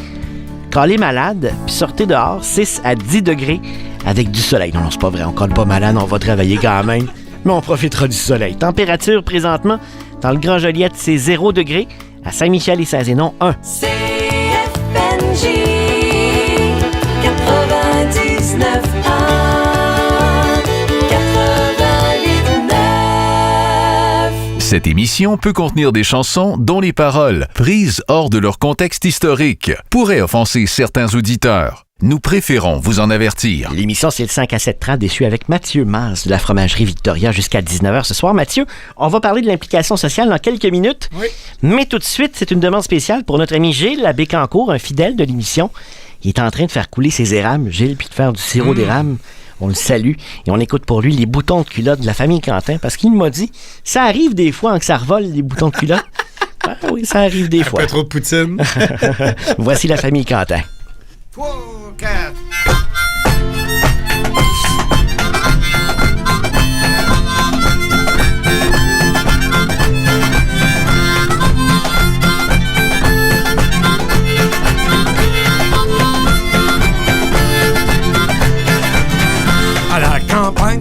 calez malade, puis sortez dehors, 6 à 10 degrés avec du soleil. Non, c'est pas vrai, on colle pas malade, on va travailler quand même, mais on profitera du soleil. Température présentement, dans le Grand Joliette, c'est 0 degrés, à Saint-Michel et Saint-Zénon, 1. CFNJ 99 Cette émission peut contenir des chansons dont les paroles, prises hors de leur contexte historique, pourraient offenser certains auditeurs. Nous préférons vous en avertir. L'émission, c'est le 5 à 7 trad déçu avec Mathieu Mas de la Fromagerie Victoria jusqu'à 19h ce soir. Mathieu, on va parler de l'implication sociale dans quelques minutes. Oui. Mais tout de suite, c'est une demande spéciale pour notre ami Gilles à Bécancour, un fidèle de l'émission. Il est en train de faire couler ses érables, Gilles, puis de faire du sirop d'érable. On le salue et on écoute pour lui les boutons de culotte de la famille Quentin parce qu'il m'a dit, ça arrive des fois que ça revole les boutons de culotte. Ah oui, ça arrive des fois. Un peu trop de poutine. Voici la famille Quentin. 3, 4.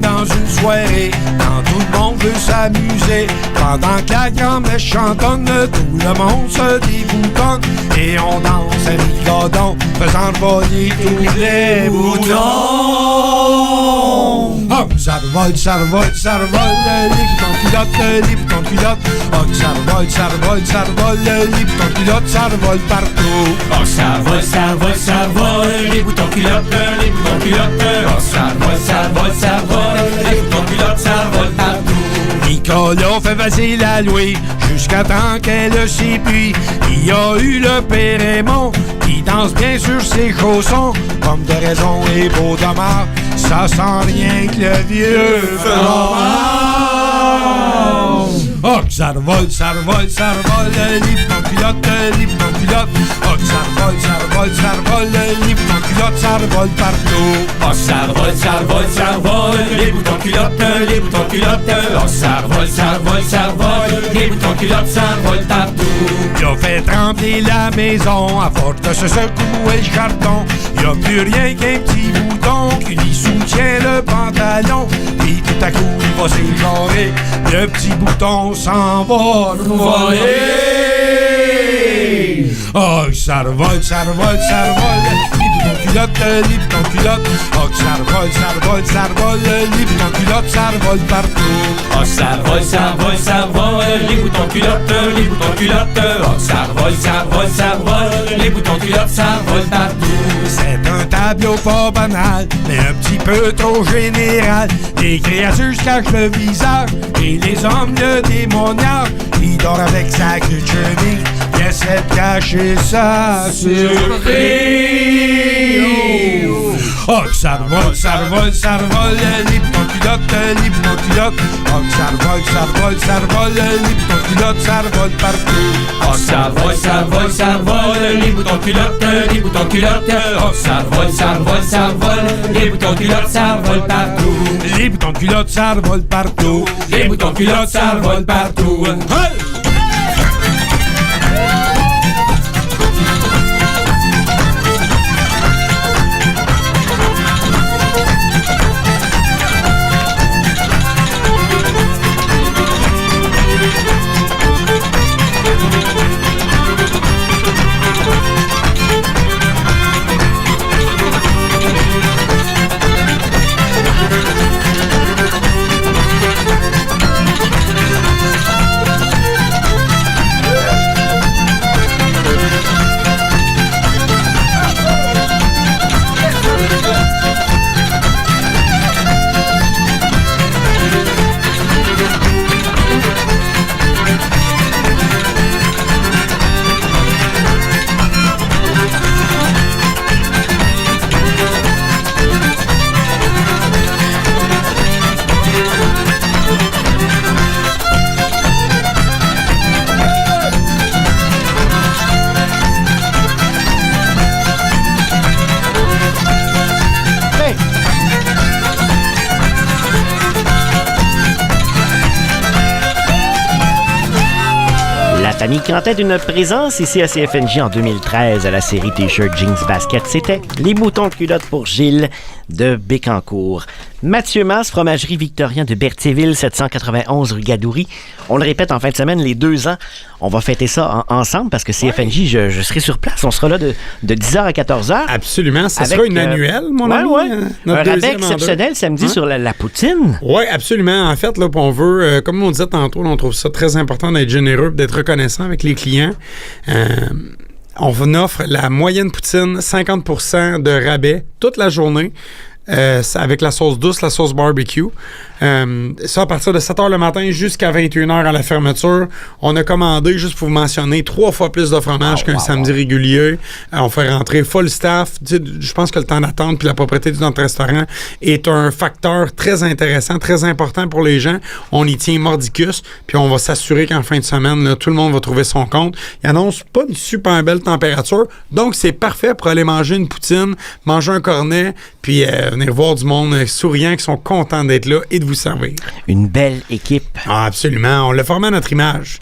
Dans une soirée, quand tout le monde veut s'amuser, pendant que la grand-messe chantonne, tout le monde se déboutonne et on danse à mi-cordon, faisant voler tous les boutons. Oh, ça revole, ça revole, ça revole, les boutons de culotte, les boutons de culotte. Oh, ça revole, ça revole, ça revole, les boutons de culotte, ça revole partout. Oh, ça revole, ça revole, ça revole, les boutons de culotte, les boutons de culotte. Oh, ça revole, ça revole, ça revole, les boutons de culotte, ça revole partout. Nicolas fait facile à louer jusqu'à temps qu'elle s'épuise. Il y a eu le père Raymond qui danse bien sur ses chaussons. Comme de raison et beau dommage, ça sent rien que le vieux fromage. Oh, que ça revole, ça revole, ça revole, les boutons de culotte, les boutons de culotte. Oh, que ça revole, ça revole, ça revole, les boutons de culotte, ça revole partout. Oh, ça revole, ça revole, ça revole, les boutons de culotte, les boutons de culotte. Oh, ça revole, ça revole, ça revole, les boutons de culotte, ça revole partout. Il a fait trembler la maison à force de se secouer le carton. Il a plus rien qu'un petit bouton qui lui soutient le pantalon. Puis tout à coup, il va s'égarer, le petit bouton s'en va nous voler. Oh, ça revole, ça revole, ça revole, les boutons de culotte, les boutons de culotte. Oh, ça revole, ça revole, ça revole, les boutons de culotte, ça revole partout. Oh, ça revole, ça revole, ça revole, les boutons de culotte, les boutons de culotte. Oh, ça revole, ça revole, ça revole, les boutons de culotte, ça revole partout. C'est un tableau pas banal, mais un petit peu trop général. Les créatures se cachent le visage et les hommes le démoniaque. Il dort avec sa queue de chenille, il essaie de cacher sa surprise. Oh, que ça revole, ça revole, ça revole, les boutons de culotte, les boutons de culotte. Oh, que ça revole, ça revole, ça revole, les boutons de culotte, ça revole partout. Oh, ça revole, ça revole, ça revole, les boutons de culotte, les boutons de culotte. Oh, ça revole, ça revole, ça revole, les boutons de culotte, ça revole partout. Les boutons de culotte, ça revole partout. Les boutons de culotte, ça revole partout. Hey! Camille Quentin d'une présence ici à CFNJ en 2013 à la série T-shirt Jeans Basket. C'était les moutons de culotte pour Gilles de Bécancour. Mathieu Mas, fromagerie Victorien de Berthierville, 791 rue Gadoury. On le répète en fin de semaine, les 2 ans, on va fêter ça ensemble parce que CFNJ, je serai sur place. On sera là de 10h à 14h. Absolument. Ça sera une annuelle, mon ami. Un rabais exceptionnel samedi sur la poutine. Oui, absolument. En fait, là, on veut, comme on disait tantôt, on trouve ça très important d'être généreux et d'être reconnaissant avec les clients. On offre la moyenne poutine, 50% de rabais toute la journée. Avec la sauce douce, la sauce barbecue. Ça, à partir de 7h le matin jusqu'à 21h à la fermeture. On a commandé, juste pour vous mentionner, 3 fois plus de fromage qu'un samedi régulier. On fait rentrer full staff. Je pense que le temps d'attente puis la propriété de notre restaurant est un facteur très intéressant, très important pour les gens. On y tient mordicus, puis on va s'assurer qu'en fin de semaine, là, tout le monde va trouver son compte. Il annonce pas une super belle température, donc c'est parfait pour aller manger une poutine, manger un cornet, puis venir voir du monde souriant qui sont contents d'être là et de vous servir. Une belle équipe. Ah, absolument. On l'a formé à notre image.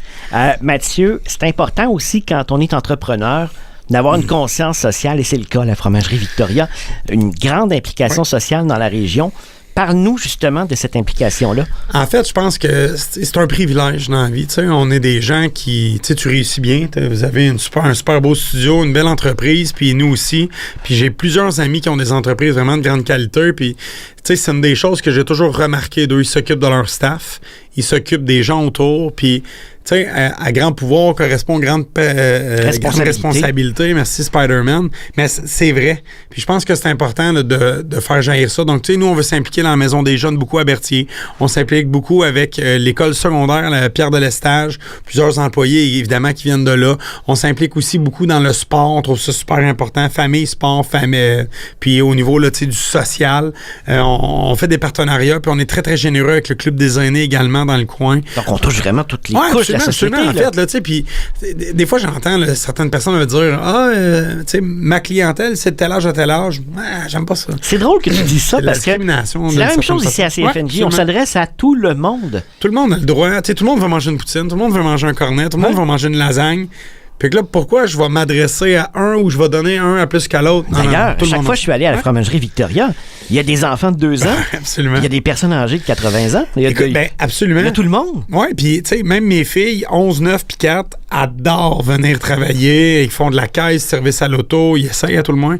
Mathieu, c'est important aussi quand on est entrepreneur d'avoir une conscience sociale, et c'est le cas à la fromagerie Victoria, une grande implication sociale dans la région. Parle-nous justement de cette implication-là. En fait, je pense que c'est un privilège dans la vie. T'sais. On est des gens qui, tu réussis bien. Vous avez un super beau studio, une belle entreprise, puis nous aussi. Puis j'ai plusieurs amis qui ont des entreprises vraiment de grande qualité. Puis, c'est une des choses que j'ai toujours remarqué d'eux. Ils s'occupent de leur staff, ils s'occupent des gens autour, puis tu sais, à grand pouvoir correspond grande responsabilité. Merci Spider-Man. Mais c'est vrai. Puis je pense que c'est important là, de faire jaillir ça. Donc, tu sais, nous, on veut s'impliquer dans la Maison des Jeunes beaucoup à Berthier. On s'implique beaucoup avec l'école secondaire, la Pierre de l'Estage. Plusieurs employés, évidemment, qui viennent de là. On s'implique aussi beaucoup dans le sport. On trouve ça super important. Famille, sport, famille. Puis au niveau là, du social, on fait des partenariats. Puis on est très, très généreux avec le Club des aînés également dans le coin. Donc, on touche vraiment toutes les couches de la société. Absolument, en fait, là, tu sais, puis des fois, j'entends là, certaines personnes me dire tu sais, ma clientèle, c'est de tel âge à tel âge. J'aime pas ça. C'est drôle que tu dises ça parce que c'est la même chose ici à CFNJ. On s'adresse à tout le monde. Tout le monde a le droit. Tu sais, tout le monde veut manger une poutine, tout le monde veut manger un cornet, tout le monde veut manger une lasagne. Puis là, pourquoi je vais m'adresser à un ou je vais donner un à plus qu'à l'autre? D'ailleurs, chaque fois que je suis allé à la fromagerie Victoria, il y a des enfants de 2 ans. Absolument. Il y a des personnes âgées de 80 ans. Écoute, absolument. Il y a tout le monde. Oui, puis tu sais, même mes filles, 11, 9 puis 4, adorent venir travailler. Ils font de la caisse, service à l'auto, ils essayent à tout le moins.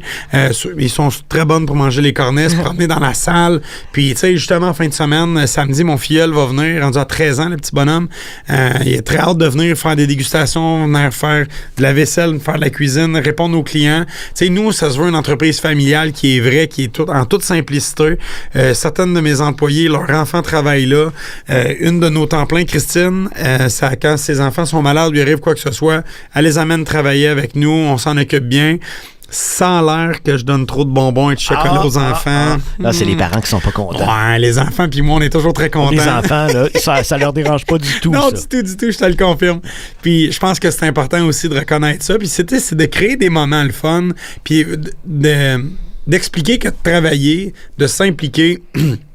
Ils sont très bonnes pour manger les cornets, se promener dans la salle. Puis tu sais, justement, en fin de semaine, samedi, mon filleul va venir, rendu à 13 ans, le petit bonhomme. Il est très hâte de venir faire des dégustations, venir faire de la vaisselle, faire de la cuisine, répondre aux clients. Tu sais, nous, ça se veut une entreprise familiale qui est vraie, qui est en toute simplicité. Certaines de mes employés, leurs enfants travaillent là. Une de nos temps pleins, Christine, quand ses enfants sont malades, lui arrive quoi que ce soit, elle les amène travailler avec nous, on s'en occupe bien. Sans l'air que je donne trop de bonbons et de chocolat aux enfants. Là, c'est les parents qui sont pas contents. Ouais, les enfants, puis moi, on est toujours très contents. Les enfants, là, ça leur dérange pas du tout. Non, ça. du tout, je te le confirme. Puis je pense que c'est important aussi de reconnaître ça. Puis c'est de créer des moments le fun, puis d'expliquer que de travailler, de s'impliquer...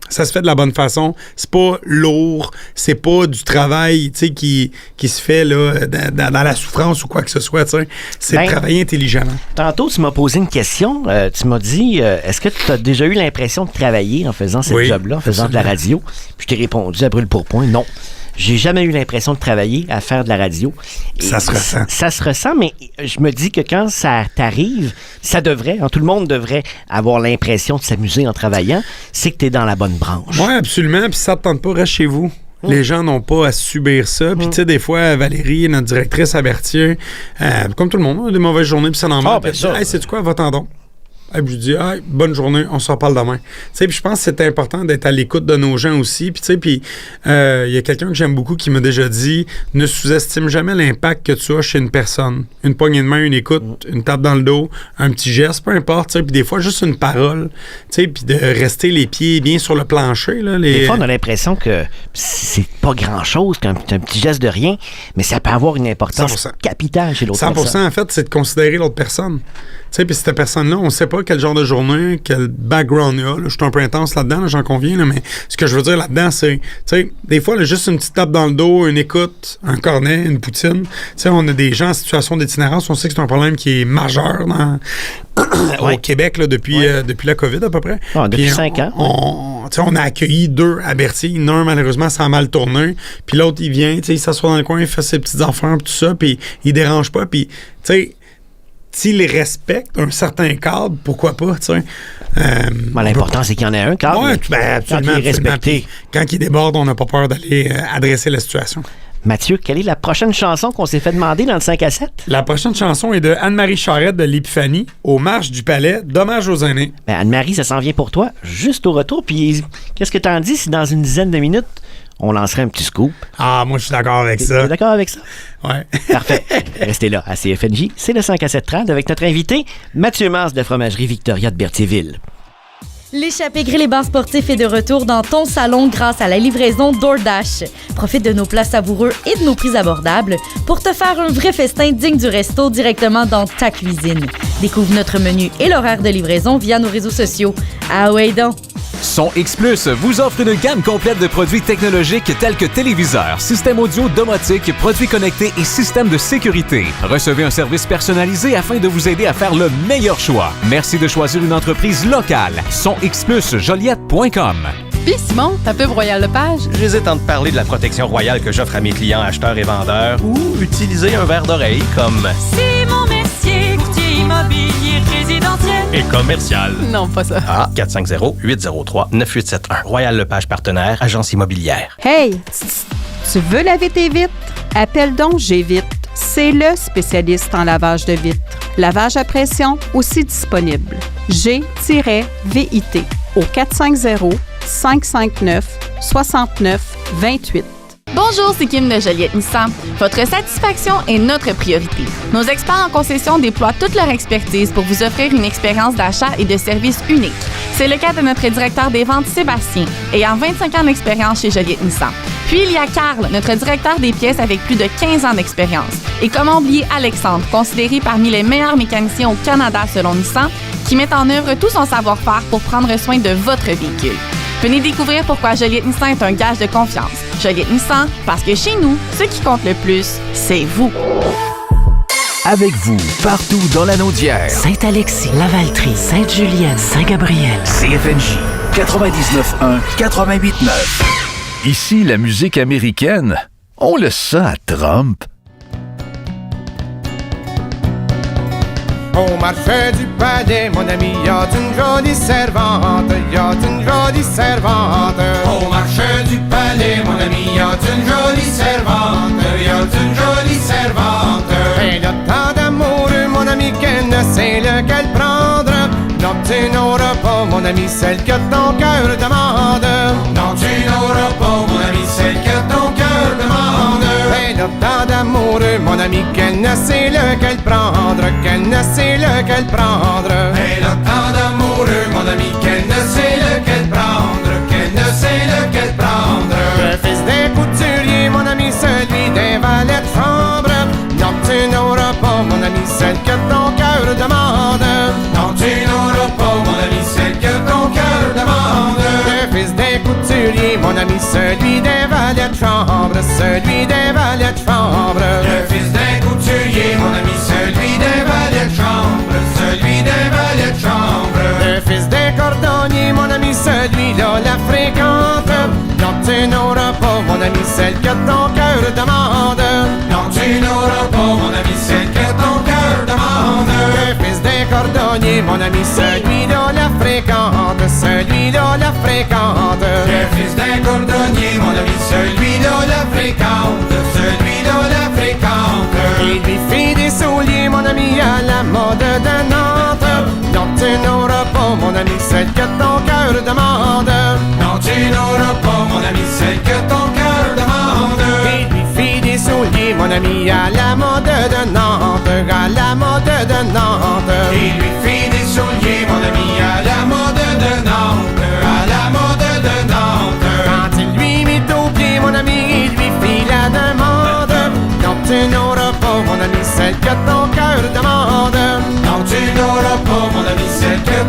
Ça se fait de la bonne façon. C'est pas lourd. C'est pas du travail, tu sais, qui se fait là, dans la souffrance ou quoi que ce soit, tu sais. C'est de travailler intelligemment. Tantôt, tu m'as posé une question. Tu m'as dit, est-ce que tu as déjà eu l'impression de travailler en faisant ce job-là, en faisant de la radio? Puis je t'ai répondu à brûle-pourpoint, non. J'ai jamais eu l'impression de travailler à faire de la radio. Ça se ressent. Ça se ressent, mais je me dis que quand ça t'arrive, ça devrait, tout le monde devrait avoir l'impression de s'amuser en travaillant, c'est que tu es dans la bonne branche. Oui, absolument. Puis ça ne te tente pas, reste chez vous. Les gens n'ont pas à subir ça. Puis, tu sais, des fois, Valérie, notre directrice à Berthier, comme tout le monde, a des mauvaises journées, puis c'est normal. Puis, hey, sais-tu quoi, va-t'en donc. Et puis je dis, bonne journée, on s'en parle demain. Tu sais, puis je pense que c'est important d'être à l'écoute de nos gens aussi. Puis tu sais, puis il y a quelqu'un que j'aime beaucoup qui m'a déjà dit, ne sous-estime jamais l'impact que tu as chez une personne. Une poignée de main, une écoute, une tape dans le dos, un petit geste, peu importe. Tu sais, puis des fois, juste une parole. Tu sais, puis de rester les pieds bien sur le plancher. Là, Des fois, on a l'impression que c'est pas grand-chose, qu'un petit geste de rien, mais ça peut avoir une importance 100%. Capitale chez l'autre 100%, personne. en fait, c'est de considérer l'autre personne. Tu sais, puis cette personne-là, on ne sait pas pas quel genre de journée, quel background il y a. Là, je suis un peu intense là-dedans, là, j'en conviens, là, mais ce que je veux dire là-dedans, c'est, tu sais, des fois, là, juste une petite tape dans le dos, une écoute, un cornet, une poutine. Tu sais, on a des gens en situation d'itinérance, on sait que c'est un problème qui est majeur au Québec là, depuis la COVID à peu près. Depuis 5 ans. On a accueilli 2 à Berthier. Un, malheureusement, ça a mal tourné. Puis l'autre, il vient, il s'assoit dans le coin, il fait ses petites affaires, tout ça, puis il dérange pas. Puis, tu sais, s'il respecte un certain cadre, pourquoi pas, tu sais. L'important, c'est qu'il y en ait un cadre. Oui, absolument. Quand il est respecté. Quand il déborde, on n'a pas peur d'aller adresser la situation. Mathieu, quelle est la prochaine chanson qu'on s'est fait demander dans le 5 à 7? La prochaine chanson est de Anne-Marie Charette de l'Épiphanie, Aux marches du palais, Dommage aux aînés. Ben, Anne-Marie, ça s'en vient pour toi, juste au retour. Puis, qu'est-ce que t'en dis si dans une dizaine de minutes, on lancerait un petit scoop? Ah, moi, je suis d'accord avec ça. Tu es d'accord avec ça? Ouais. Parfait. Restez là à CFNJ. C'est le 5 à 7 avec notre invité, Mathieu Mars de la Fromagerie Victoria de Berthierville. L'échappée grill et bar sportif est de retour dans ton salon grâce à la livraison DoorDash. Profite de nos plats savoureux et de nos prix abordables pour te faire un vrai festin digne du resto directement dans ta cuisine. Découvre notre menu et l'horaire de livraison via nos réseaux sociaux. Ah ouais donc! Son X Plus vous offre une gamme complète de produits technologiques tels que téléviseurs, systèmes audio domotiques, produits connectés et systèmes de sécurité. Recevez un service personnalisé afin de vous aider à faire le meilleur choix. Merci de choisir une entreprise locale. Son X Plus, Joliette.com. Puis Simon, ta pub Royal Lepage? J'hésite entre parler de la protection royale que j'offre à mes clients acheteurs et vendeurs ou utiliser un verre d'oreille comme Simon Mercier, courtier immobilier résidentiel et commercial. Non, pas ça. Ah, 450-803-9871. Royal Lepage partenaire, agence immobilière. Hey, tu veux laver tes vitres? Appelle donc G-Vite. C'est le spécialiste en lavage de vitres. Lavage à pression aussi disponible. G-VIT au 450-559-6928. Bonjour, c'est Kim de Joliette Nissan. Votre satisfaction est notre priorité. Nos experts en concession déploient toute leur expertise pour vous offrir une expérience d'achat et de service unique. C'est le cas de notre directeur des ventes, Sébastien, ayant 25 ans d'expérience chez Joliette Nissan. Puis il y a Carl, notre directeur des pièces avec plus de 15 ans d'expérience. Et comment oublier Alexandre, considéré parmi les meilleurs mécaniciens au Canada selon Nissan, qui met en œuvre tout son savoir-faire pour prendre soin de votre véhicule. Venez découvrir pourquoi Joliette Nissan est un gage de confiance. Joliette Nissan, parce que chez nous, ce qui compte le plus, c'est vous. Avec vous, partout dans la Naudière. Saint-Alexis, Lavaltrie, Sainte-Julienne, Saint-Gabriel. CFNJ 99.1, 88.9. Ici, la musique américaine, on le sent à Trump. Au marché du palais, mon ami, y a une jolie servante, y a une jolie servante. Au marché du palais, mon ami, y a une jolie servante, y a une jolie servante. Elle a tant d'amour, mon ami, qu'elle ne sait lequel prendre. Non, tu n'auras pas, mon ami, celle que ton cœur demande. Non, tu n'auras pas, mon ami, celle que ton cœur demande. Elle a tant d'amour, mon ami, qu'elle ne sait lequel prendre, qu'elle ne sait lequel prendre. Elle a tant d'amour, mon ami, qu'elle ne sait lequel prendre, qu'elle ne sait lequel prendre. Le fils des couturiers, mon ami, celui des valets de chambre. Non, tu n'auras pas, mon ami, celle que ton cœur demande. Non, tu n'auras pas, mon ami, celle que ton cœur demande. Le fils des couturiers, mon ami, celui des valets de chambre, celui des valets de chambre. Le fils des couturiers, mon ami, celui des valets de chambre, celui des valets de chambre. Le fils des cordonniers, mon ami, celui-là la fréquente. Non, tu n'auras pas, mon ami, celle que ton cœur demande. Non, tu n'auras pas, mon ami, celle que ton cœur demande. Le fils des cordonniers, mon ami, celui-là la fréquente, celui-là la fréquente. Le fils des cordonniers, mon ami, celui-là la fréquente, celui-là la fréquente. Il lui fait des souliers, mon ami, à la mode de Nantes. Non, tu n'auras pas, mon ami, celle que ton cœur demande. Non, tu n'auras pas, mon ami, celle que ton cœur demande. Il lui fait des souliers, mon ami, à la mode de Nantes, à la mode de Nantes. Il lui fait des souliers, mon ami, à la mode de Nantes, à la mode de Nantes. Quand il lui mit au pied, mon ami, il lui fit la demande. Non, tu n'auras pas, mon ami, celle que ton cœur demande. Non, tu n'auras pas, mon ami, celle que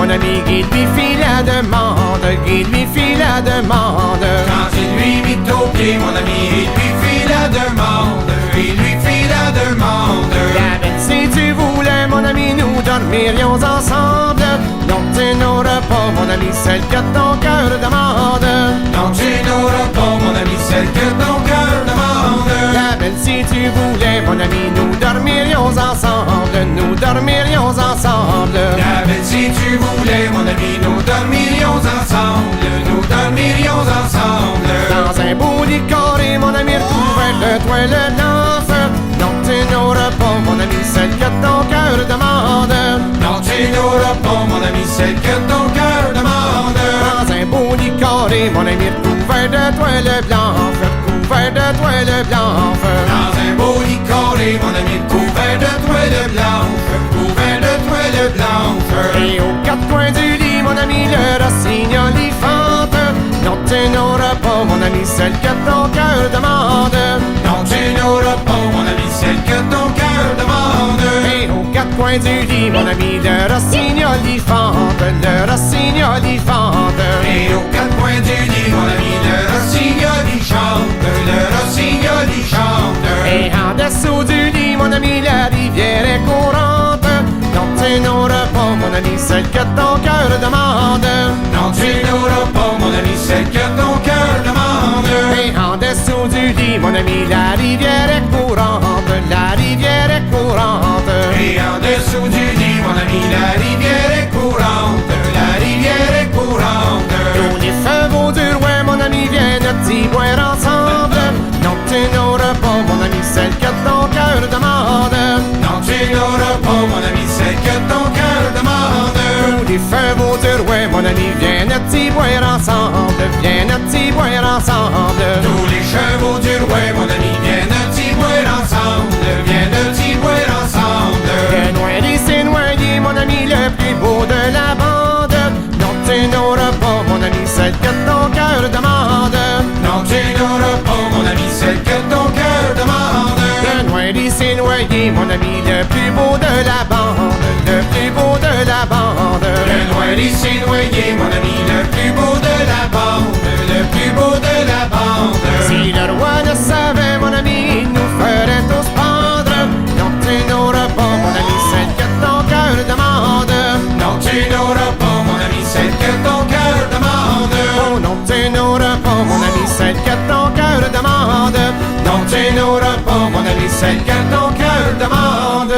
mon ami, Guy lui fit la demande, Guy lui fit la demande. Quand il lui mit au pied, mon ami, il lui fit la demande, il lui fit la demande. La bête, si tu voulais, mon ami, nous dormirions ensemble. Non, tu n'auras pas, mon ami, celle que ton cœur demande. Non, tu n'auras pas, mon ami, celle que ton cœur demande. La belle, si tu voulais, mon ami, nous dormirions ensemble, nous dormirions ensemble. La belle, si tu voulais, mon ami, nous dormirions ensemble, nous dormirions ensemble. Dans un beau lit carré, mon ami, recouvert de toile blanche. Non, tu n'auras pas, mon ami, celle que ton cœur demande. Non, tu n'auras pas, mon ami, celle que ton cœur demande. Dans un beau lit carré, mon ami, recouvert de toile blanche, recouvert de toile blanche. Dans un beau lit carré, mon ami, recouvert de toile blanche, recouvert de toile blanche. Et aux quatre coins du lit, mon ami, le rossignol y fente. Non, tu n'auras pas, mon ami, celle que ton cœur demande. Non, tu n'auras pas, mon ami, celle que ton cœur demande. Et aux quatre coins du lit, mon ami, le rossignol y fente, le rossignol y fente. Et aux quatre coins du lit, mon ami, le rossignol y chante, le rossignol y chante. Et en dessous du lit, mon ami, la rivière est courante. Non, tu n'auras pas, mon ami, celle que ton cœur demande. Non, tu n'auras pas, mon ami, celle que ton cœur demande. Et en dessous du lit, mon ami, la rivière est courante, la rivière est courante. Et en dessous du lit, mon ami, la rivière est courante, la rivière est courante. Tous les chevaux du roi, mon ami, viennent t'y boire ensemble. Non, tu n'auras pas, mon ami, celle que ton cœur demande. Non, tu n'auras pas, mon ami, celle que ton cœur demande. Tous les chevaux du roi, mon ami, viennent t'y boire ensemble, viennent t'y boire ensemble. Tous les chevaux du roi, mon ami, viennent t'y boire ensemble, viennent t'y boire ensemble. Le noyé, c'est noyé, mon ami, le plus beau de la bande. Non, tu n'auras pas, mon ami, celle que ton cœur demande. Non, tu n'auras pas, mon ami, celle que ton cœur demande. Le noyé, c'est noyé, mon ami, le plus beau de la bande, le plus beau de la bande. Le noyé, c'est noyé, mon ami, le plus beau de la bande, le plus beau de la bande. Si le roi ne savait, mon ami, il nous ferait tous pendre. Non, tu n'auras pas, mon ami, celle que ton cœur demande. Non, tu n'auras pas, mon ami, celle que ton cœur demande. Oh non, tu n'auras pas, mon ami, celle que ton cœur demande. Non, tu n'auras pas, mon ami, celle que ton cœur demande.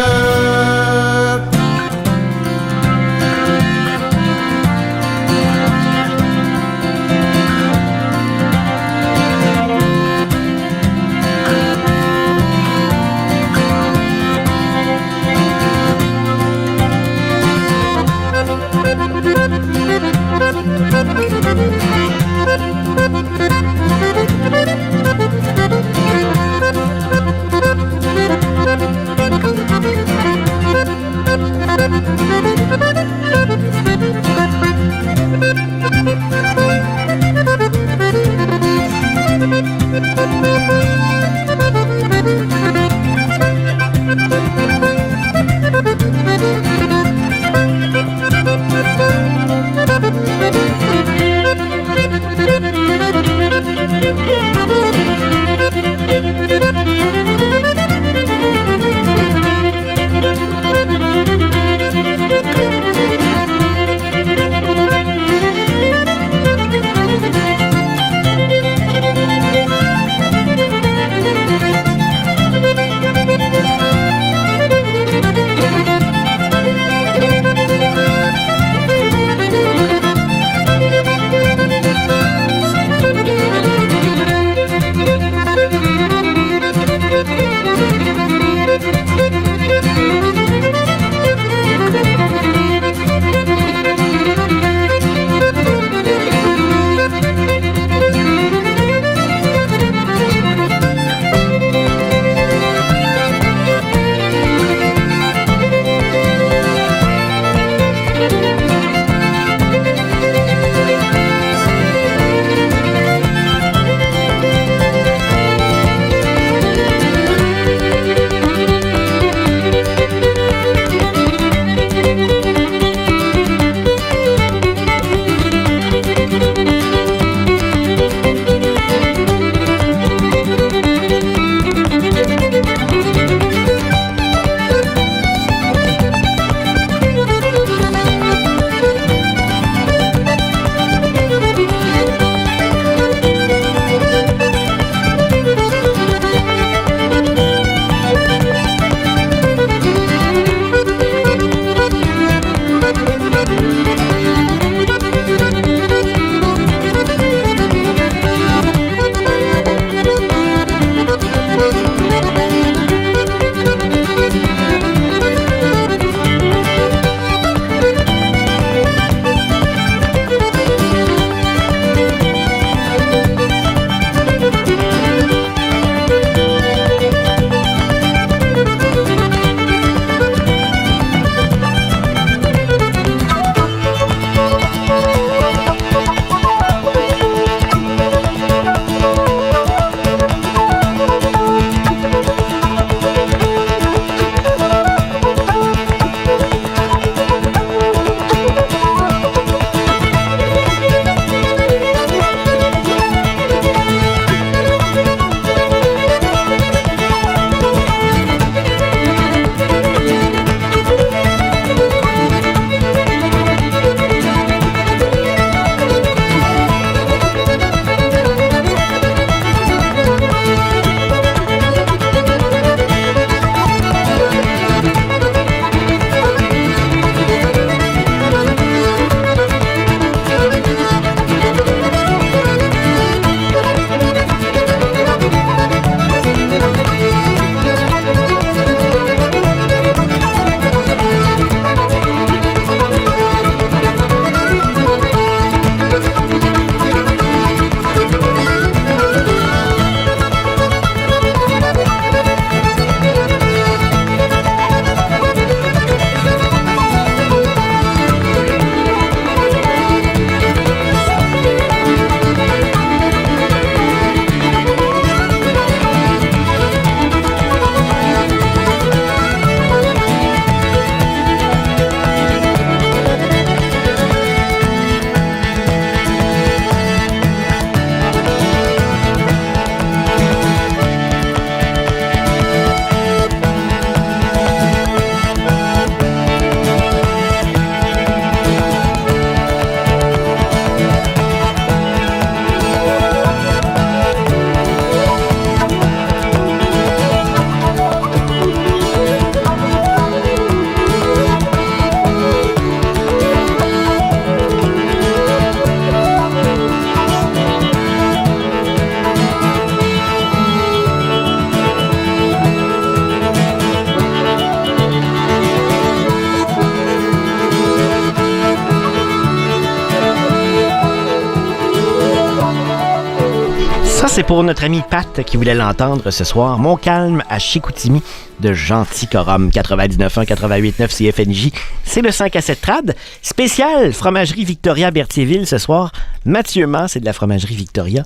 c'est pour notre ami Pat qui voulait l'entendre ce soir. Mon calme à Chicoutimi de Gentil Corum 99.1, 88.9 CFNJ. C'est le 5 à 7 trad. Spécial Fromagerie Victoria Berthierville ce soir. Mathieu Mas, c'est de la Fromagerie Victoria.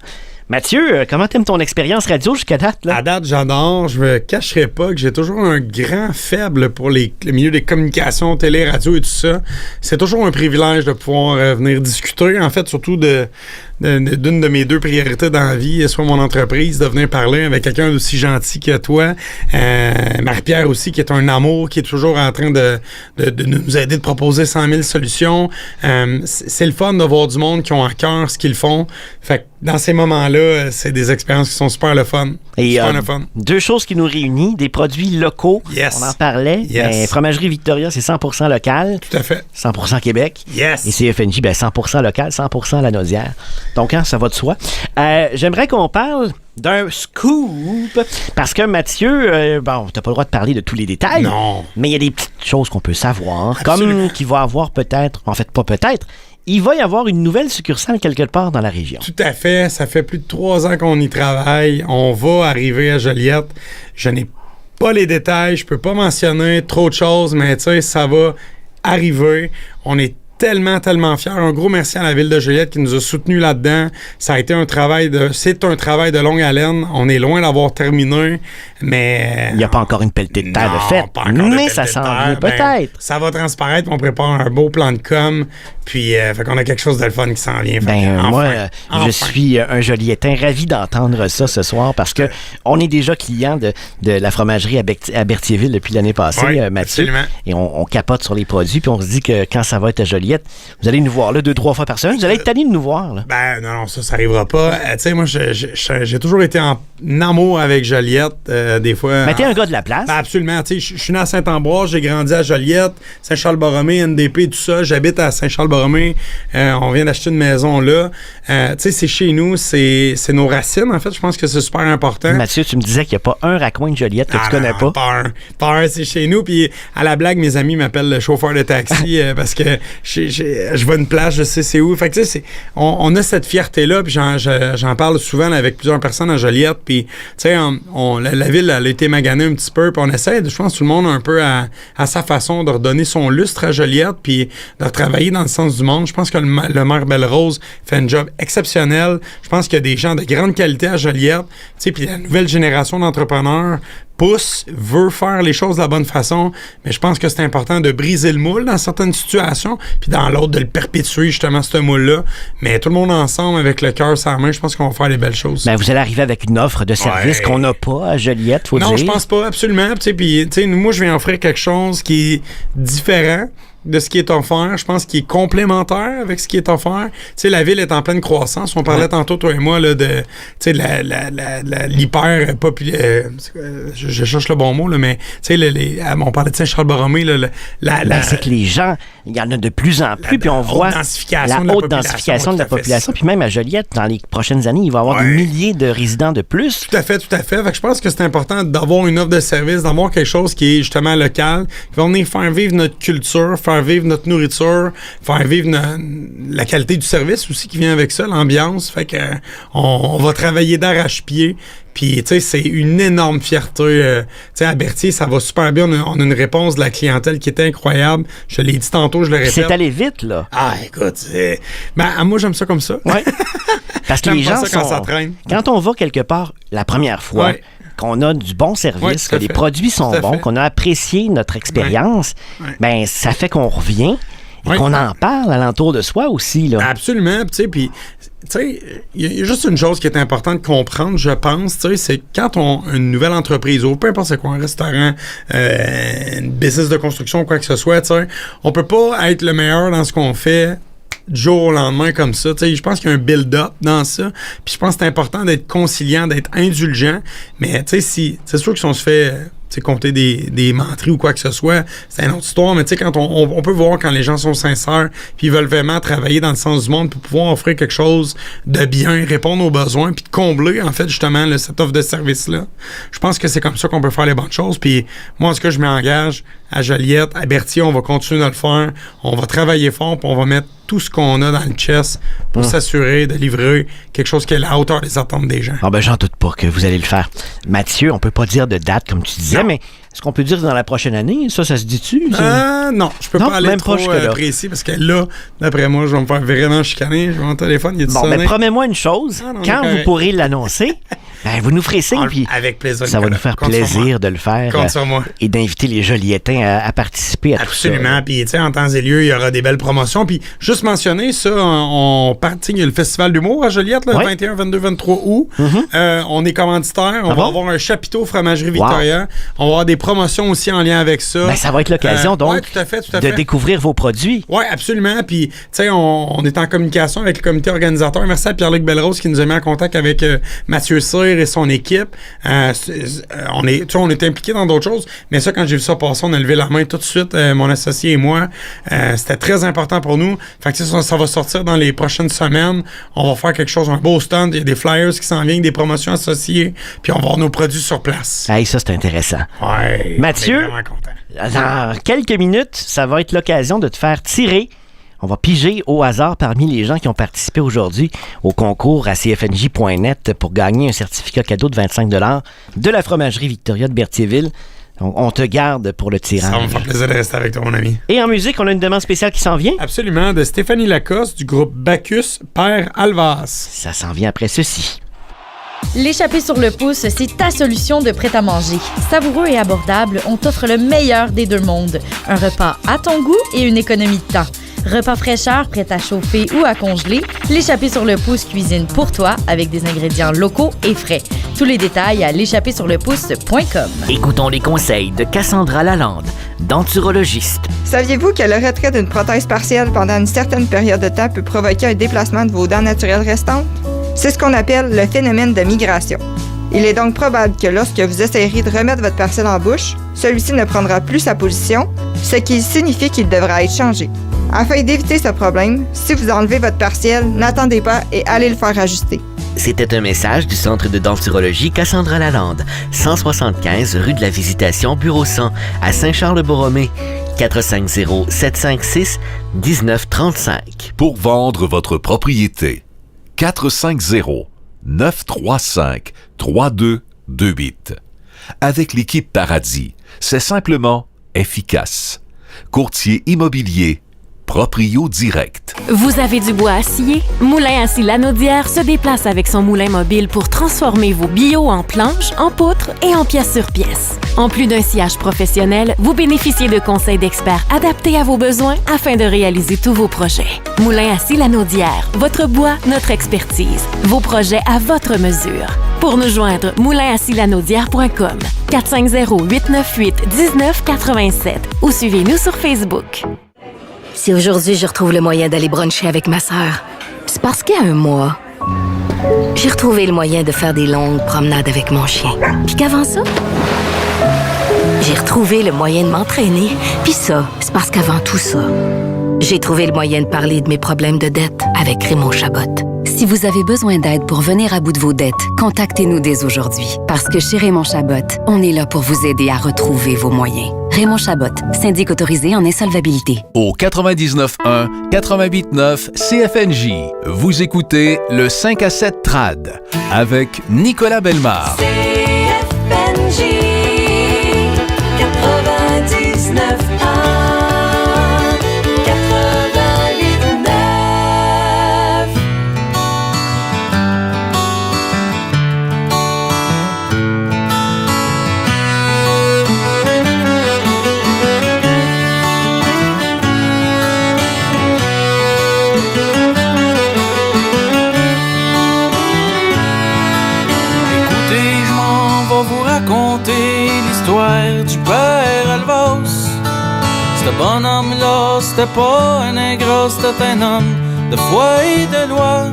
Mathieu, comment t'aimes ton expérience radio jusqu'à date? Là? À date, j'adore. Je me cacherai pas que j'ai toujours un grand faible pour le milieu des communications, télé, radio et tout ça. C'est toujours un privilège de pouvoir venir discuter. En fait, surtout d'une de mes deux priorités dans la vie, soit mon entreprise, de venir parler avec quelqu'un d'aussi gentil que toi. Marie-Pierre aussi, qui est un amour, qui est toujours en train de nous aider, de proposer 100 000 solutions. C'est le fun de voir du monde qui ont à cœur ce qu'ils font. Fait que dans ces moments-là, c'est des expériences qui sont super le fun. Et super le fun. Deux choses qui nous réunissent, des produits locaux. Yes. On en parlait. Yes. Fromagerie Victoria, c'est 100% local. Tout à fait. 100% Québec. Yes. Et CFNJ, 100% local, 100% la Naudière. Donc, ça va de soi. J'aimerais qu'on parle d'un scoop, parce que Mathieu, t'as pas le droit de parler de tous les détails. Non. Mais il y a des petites choses qu'on peut savoir. Absolument. Comme qu'il va avoir peut-être, en fait pas peut-être, il va y avoir une nouvelle succursale quelque part dans la région. Tout à fait. Ça fait plus de 3 ans qu'on y travaille. On va arriver à Joliette. Je n'ai pas les détails. Je peux pas mentionner trop de choses, mais tu sais, ça va arriver. On est tellement fiers. Un gros merci à la Ville de Joliette qui nous a soutenus là-dedans. Ça a été c'est un travail de longue haleine. On est loin d'avoir terminé, mais... Il n'y a pas encore une pelletée de terre de fait, mais ça s'en vient peut-être. Ça va transparaître, on prépare un beau plan de com, puis fait qu'on a quelque chose de le fun qui s'en vient. Je suis un Joliettain ravi d'entendre ça ce soir parce que on est déjà client de la fromagerie à Berthierville depuis l'année passée, Mathieu. Absolument. Et on capote sur les produits, puis on se dit que quand ça va être à Joliette, vous allez nous voir là 2-3 fois par semaine. Vous allez être tanné de nous voir. Là. Non, ça arrivera pas. Tu sais, moi, j'ai toujours été en amour avec Joliette, des fois. Mais t'es un gars de la place. Absolument. Tu sais, je suis né à Saint-Ambroise, j'ai grandi à Joliette, Saint-Charles-Borromée, NDP, tout ça. J'habite à Saint-Charles-Borromée. On vient d'acheter une maison là. Tu sais, c'est chez nous, c'est nos racines. En fait, je pense que c'est super important. Mathieu, tu me disais qu'il n'y a pas un raccoin de Joliette que tu connais pas. Pas un, c'est chez nous. Puis à la blague, mes amis m'appellent le chauffeur de taxi parce que je vois une plage, je sais c'est où. Fait que tu sais, on a cette fierté-là, puis j'en parle souvent avec plusieurs personnes à Joliette, puis tu sais, la ville, elle a été maganée un petit peu, puis on essaie, je pense, tout le monde un peu à sa façon de redonner son lustre à Joliette, puis de travailler dans le sens du monde. Je pense que le maire Belle-Rose fait un job exceptionnel. Je pense qu'il y a des gens de grande qualité à Joliette, tu sais, puis la nouvelle génération d'entrepreneurs veut faire les choses de la bonne façon, mais je pense que c'est important de briser le moule dans certaines situations, puis dans l'autre, de le perpétuer, justement, ce moule-là. Mais tout le monde ensemble, avec le cœur sur la main, je pense qu'on va faire les belles choses. Ben, vous allez arriver avec une offre de service qu'on n'a pas à Joliette, faut dire. Non, je pense pas, absolument. Puis, tu sais, moi, je viens offrir quelque chose qui est différent de ce qui est offert. Je pense qu'il est complémentaire avec ce qui est offert. Tu sais, la ville est en pleine croissance. On parlait tantôt, toi et moi, là, de l'hyper populaire. Je cherche le bon mot, là, mais tu sais, on parlait de Saint-Charles-Borromée. C'est que les gens, il y en a de plus en plus, puis on voit la haute densification de la population. Puis même à Joliette, dans les prochaines années, il va y avoir des milliers de résidents de plus. Tout à fait. Fait que je pense que c'est important d'avoir une offre de service, d'avoir quelque chose qui est justement local, qui va venir faire vivre notre culture, faire vivre notre nourriture, faire vivre la qualité du service aussi qui vient avec ça, l'ambiance. Fait que on va travailler d'arrache-pied. Puis, tu sais, c'est une énorme fierté. Tu sais, à Berthier, ça va super bien. On a une réponse de la clientèle qui était incroyable. Je l'ai dit tantôt, je le répète. C'est allé vite, là. Ah, écoute, moi, j'aime ça comme ça. Ouais. Parce que les gens quand ça traîne. Quand on va quelque part la première fois, qu'on a du bon service, que les produits sont bons, qu'on a apprécié notre expérience, ben ça fait qu'on revient et qu'on en parle alentour de soi aussi. Là. Absolument. Tu sais, puis il y a juste une chose qui est importante de comprendre, je pense, c'est quand une nouvelle entreprise ouvre, peu importe c'est quoi, un restaurant, une business de construction, quoi que ce soit, on peut pas être le meilleur dans ce qu'on fait du jour au lendemain comme ça. Je pense qu'il y a un build-up dans ça. Puis je pense que c'est important d'être conciliant, d'être indulgent. Mais c'est sûr que si on se fait compter des menteries ou quoi que ce soit, c'est une autre histoire. Mais quand on peut voir quand les gens sont sincères puis ils veulent vraiment travailler dans le sens du monde pour pouvoir offrir quelque chose de bien, répondre aux besoins puis de combler, en fait, justement, cette offre de service-là. Je pense que c'est comme ça qu'on peut faire les bonnes choses. Puis moi, en tout cas, je m'engage à Joliette, à Berthier, on va continuer de le faire. On va travailler fort puis on va mettre tout ce qu'on a dans le chest pour s'assurer de livrer quelque chose qui est à la hauteur des attentes des gens. Ah ben, j'en doute pas que vous allez le faire. Mathieu, on peut pas dire de date, comme tu disais, mais est-ce qu'on peut dire dans la prochaine année? Ça se dit-tu? Non, je peux pas aller trop précis, parce que là, d'après moi, je vais me faire vraiment chicaner. Je vais mon téléphone, il est sonné. Ben, promets-moi une chose. Quand vous pourrez l'annoncer, ben, vous nous ferez signe, puis avec plaisir, ça va nous faire plaisir de le faire. Compte sur moi. Et d'inviter les Jolietins à participer à tout ça. Absolument. Puis, tu sais, en temps et lieu, il y aura des belles promotions. Puis, juste mentionner ça, il y a le Festival d'humour à Joliette, le 21, 22, 23 août. On est commanditaire. On va avoir un chapiteau Fromagerie Victoria. On va avoir des promotions aussi en lien avec ça. Ben, ça va être l'occasion, donc, tout à fait. de découvrir vos produits. Oui, absolument. Puis, tu sais, on est en communication avec le comité organisateur. Merci à Pierre-Luc Belrose qui nous a mis en contact avec Mathieu Cyr et son équipe. On est impliqués dans d'autres choses, mais ça, quand j'ai vu ça passer, on a levé la main tout de suite, mon associé et moi. C'était très important pour nous. Fait que ça va sortir dans les prochaines semaines. On va faire quelque chose, un beau stand. Il y a des flyers qui s'en viennent, des promotions associées, puis on va avoir nos produits sur place. Hey, ça, c'est intéressant. Ouais. Mathieu, content. Dans quelques minutes, ça va être l'occasion de te faire tirer. On va piger au hasard parmi les gens qui ont participé aujourd'hui au concours à cfnj.net pour gagner un certificat cadeau de 25 $ de la fromagerie Victoria de Berthierville. On te garde pour le tirage. Ça va me faire plaisir de rester avec toi, mon ami. Et en musique, on a une demande spéciale qui s'en vient? Absolument, de Stéphanie Lacoste du groupe Bacchus, Père Alvas. Ça s'en vient après ceci. L'échappée sur le pouce, c'est ta solution de prêt-à-manger. Savoureux et abordable, on t'offre le meilleur des deux mondes. Un repas à ton goût et une économie de temps. Repas fraîcheur, prêt à chauffer ou à congeler, l'échappée sur le pouce cuisine pour toi avec des ingrédients locaux et frais. Tous les détails à l'échappée-sur-le-pouce.com. Écoutons les conseils de Cassandra Lalande, denturologiste. Saviez-vous que le retrait d'une prothèse partielle pendant une certaine période de temps peut provoquer un déplacement de vos dents naturelles restantes? C'est ce qu'on appelle le phénomène de migration. Il est donc probable que lorsque vous essayerez de remettre votre partiel en bouche, celui-ci ne prendra plus sa position, ce qui signifie qu'il devra être changé. Afin d'éviter ce problème, si vous enlevez votre partiel, n'attendez pas et allez le faire ajuster. C'était un message du Centre de denturologie Cassandra Lalande, 175 rue de la Visitation, bureau 100, à Saint-Charles-Borromée. 450-756-1935. Pour vendre votre propriété, 450-935-3228. Avec l'équipe Paradis, c'est simplement efficace. Courtier immobilier, Proprio Direct. Vous avez du bois à scier? Moulin à scie Lanaudière se déplace avec son moulin mobile pour transformer vos bio en planches, en poutres et en pièces sur pièces. En plus d'un sciage professionnel, vous bénéficiez de conseils d'experts adaptés à vos besoins afin de réaliser tous vos projets. Moulin à scie Lanaudière, votre bois, notre expertise. Vos projets à votre mesure. Pour nous joindre, moulinassielanaudière.com, 450-898-1987 ou suivez-nous sur Facebook. Si aujourd'hui je retrouve le moyen d'aller bruncher avec ma sœur, c'est parce qu'il y a un mois, j'ai retrouvé le moyen de faire des longues promenades avec mon chien. Puis qu'avant ça, j'ai retrouvé le moyen de m'entraîner. Puis ça, c'est parce qu'avant tout ça, j'ai trouvé le moyen de parler de mes problèmes de dette avec Raymond Chabot. Si vous avez besoin d'aide pour venir à bout de vos dettes, contactez-nous dès aujourd'hui. Parce que chez Raymond Chabot, on est là pour vous aider à retrouver vos moyens. Raymond Chabot, syndic autorisé en insolvabilité. Au 99.1, 88.9 CFNJ, vous écoutez le 5 à 7 Trad avec Nicolas Bellemare. CFNJ 99.1 l'histoire du père Alvas. Ce bonhomme-là, c'était pas un ingrat, c'était un homme de foi et de loi.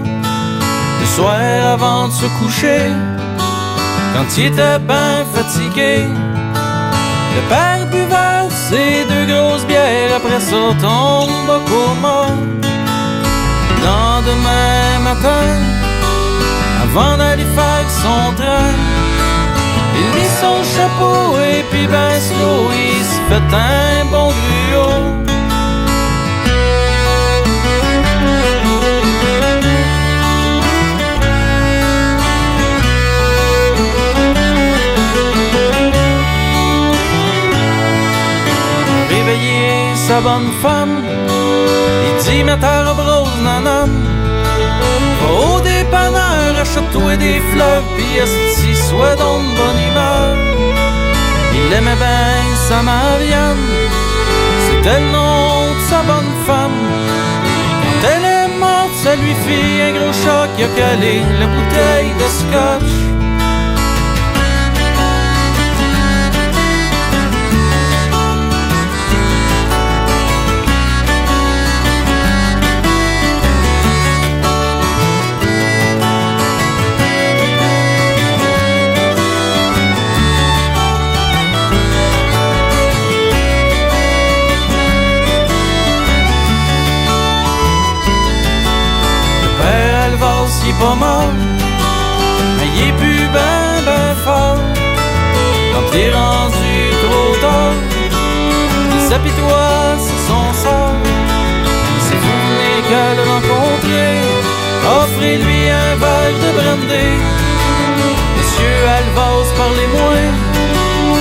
Le soir avant de se coucher, quand il était ben fatigué, le père buvait ses 2 grosses bières, après ça tombe au coma. Le lendemain matin, avant d'aller faire son train, il mit son chapeau et puis ben slow, il se fait un bon gruau. sa bonne femme. Il dit, mais ta robe rose, nanan. Va au dépanneur, achète-toi des fleurs, pis esti, sois donc de bonne humeur. Il aimait bien sa Marianne, c'était le nom de sa bonne femme. Quand elle est morte, ça lui fit un gros choc, il a calé la bouteille de scotch. Il est pas mort, mais il est plus ben fort. Quand t'es rendu trop tard, il s'apitoie sur son sort. Si vous venez qu'à le rencontrer, offrez-lui un verre de brandy. Monsieur Alvas, parlez-moi,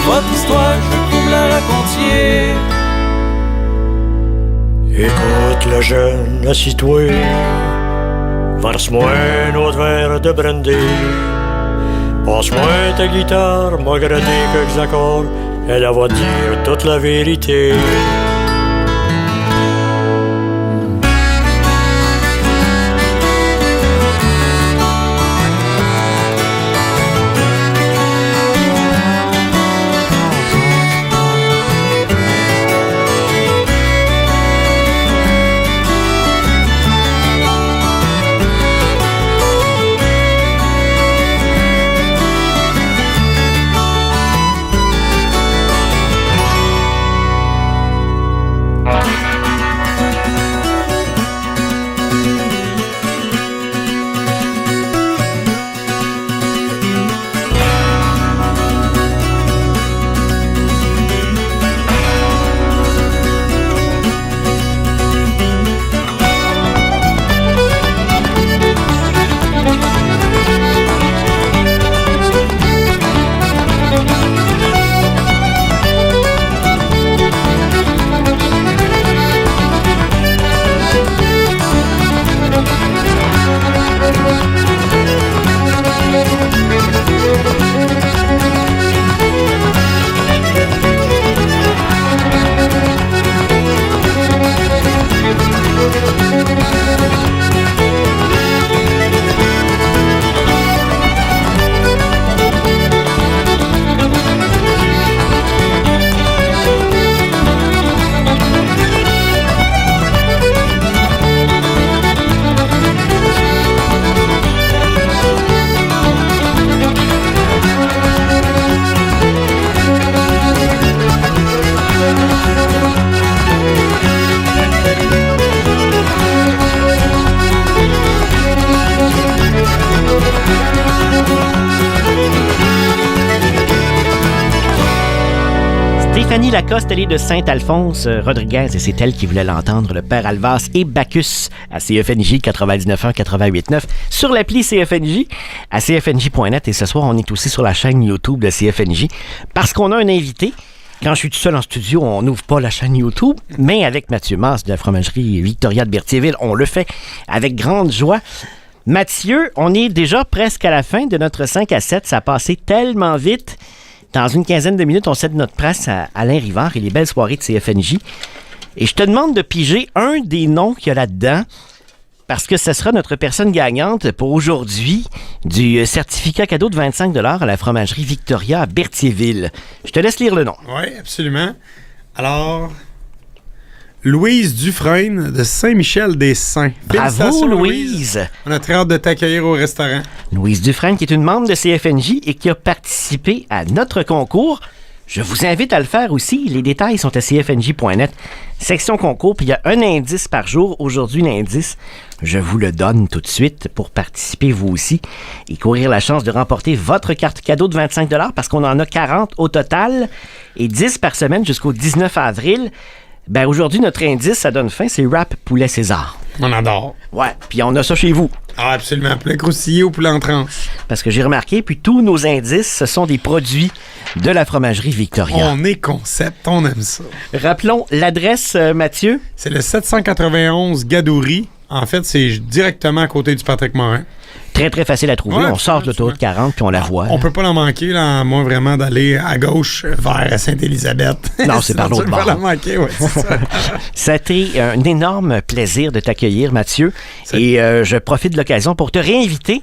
votre histoire, je veux que vous me la racontiez. Écoute le jeune, assis-toi. Verse-moi un autre verre de brandy. Passe-moi ta guitare, m'a gratté quelques accords. Elle va dire toute la vérité. Stéphanie Lacoste, elle est de Saint-Alphonse Rodriguez et c'est elle qui voulait l'entendre, le père Alvas et Bacchus à CFNJ 99.1, 88.9 sur l'appli CFNJ à cfnj.net et ce soir on est aussi sur la chaîne YouTube de CFNJ parce qu'on a un invité. Quand je suis tout seul en studio, on n'ouvre pas la chaîne YouTube, mais avec Mathieu Masse de la fromagerie Victoria de Berthierville, on le fait avec grande joie. Mathieu, on est déjà presque à la fin de notre 5 à 7, ça a passé tellement vite. Dans une quinzaine de minutes, on cède notre place à Alain Rivard et les belles soirées de CFNJ. Et je te demande de piger un des noms qu'il y a là-dedans, parce que ce sera notre personne gagnante pour aujourd'hui du certificat cadeau de 25 $ à la fromagerie Victoria à Berthierville. Je te laisse lire le nom. Oui, absolument. Alors, Louise Dufresne de Saint-Michel-des-Saints. Bravo, Louise! On a très hâte de t'accueillir au restaurant. Louise Dufresne, qui est une membre de CFNJ et qui a participé à notre concours. Je vous invite à le faire aussi. Les détails sont à cfnj.net. Section concours, puis il y a un indice par jour. Aujourd'hui, l'indice, je vous le donne tout de suite pour participer vous aussi et courir la chance de remporter votre carte cadeau de 25 $ parce qu'on en a 40 au total et 10 par semaine jusqu'au 19 avril. Ben aujourd'hui, notre indice, ça donne fin, c'est Wrap Poulet César. On adore. Ouais, puis on a ça chez vous. Ah, absolument. Poulet croustillé ou poulet en tranche. Parce que j'ai remarqué, puis tous nos indices, ce sont des produits de la fromagerie Victoria. On est concept, on aime ça. Rappelons l'adresse, Mathieu. C'est le 791 Gadouri. En fait, c'est directement à côté du Patrick Morin. Très, très facile à trouver. Ouais, on sort de l'autoroute 40 puis on la voit. On peut pas l'en manquer, là, à moins vraiment d'aller à gauche vers Sainte-Élisabeth. Non, c'est par l'autre bord. On peut pas la manquer, oui, c'est ça. Ça a été un énorme plaisir de t'accueillir, Mathieu. Et je profite de l'occasion pour te réinviter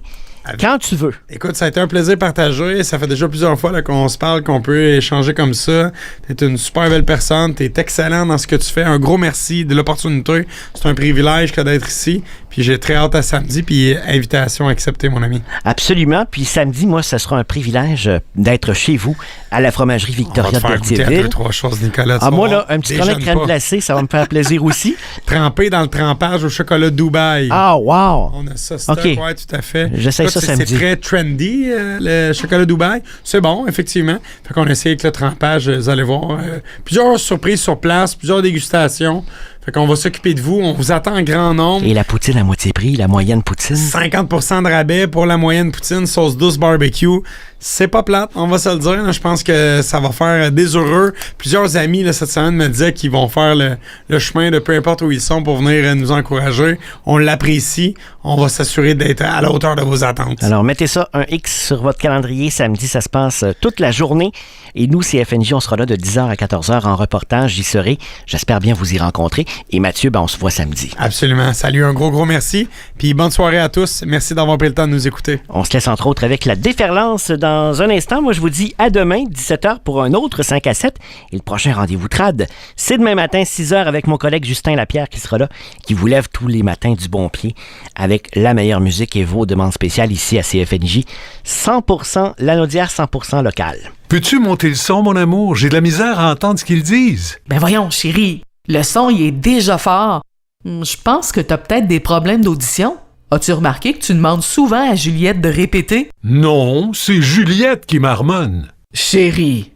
quand tu veux. Écoute, ça a été un plaisir partagé. Ça fait déjà plusieurs fois là, qu'on se parle, qu'on peut échanger comme ça. T'es une super belle personne. T'es excellent dans ce que tu fais. Un gros merci de l'opportunité. C'est un privilège que d'être ici. Puis j'ai très hâte à samedi. Puis invitation acceptée, mon ami. Absolument. Puis samedi, moi, ça sera un privilège d'être chez vous à la fromagerie Victoria de Berthierville. On va te faire goûter à 2-3 choses, Nicolas. Moi, là, un petit collet de crème glacée, ça va me faire plaisir aussi. Trempé dans le trempage au chocolat Dubaï. Ah, wow! On a ça, OK. Ouais, tout à fait. J'essaie ça samedi. C'est très trendy, le chocolat Dubaï. C'est bon, effectivement. Fait qu'on essaie avec le trempage, vous allez voir. Plusieurs surprises sur place, plusieurs dégustations. Fait qu'on va s'occuper de vous. On vous attend en grand nombre. Et la poutine à moitié prix, la moyenne poutine? 50% de rabais pour la moyenne poutine, sauce douce barbecue. C'est pas plate, on va se le dire. Je pense que ça va faire des heureux. Plusieurs amis là, cette semaine me disaient qu'ils vont faire le chemin de peu importe où ils sont pour venir nous encourager. On l'apprécie. On va s'assurer d'être à la hauteur de vos attentes. Alors, mettez ça, un X sur votre calendrier. Samedi, ça se passe toute la journée. Et nous, CFNJ, on sera là de 10h à 14h en reportage. J'y serai. J'espère bien vous y rencontrer. Et Mathieu, on se voit samedi. Absolument. Salut, un gros merci. Puis bonne soirée à tous. Merci d'avoir pris le temps de nous écouter. On se laisse entre autres avec la déferlance dans un instant. Moi, je vous dis à demain, 17h, pour un autre 5 à 7. Et le prochain rendez-vous trad, c'est demain matin, 6h, avec mon collègue Justin Lapierre qui sera là, qui vous lève tous les matins du bon pied avec la meilleure musique et vos demandes spéciales ici à CFNJ. 100% Lanaudière, 100% local. Peux-tu monter le son, mon amour? J'ai de la misère à entendre ce qu'ils disent. Ben voyons, chérie, le son, il est déjà fort. Je pense que t'as peut-être des problèmes d'audition. As-tu remarqué que tu demandes souvent à Juliette de répéter? Non, c'est Juliette qui marmonne. Chérie.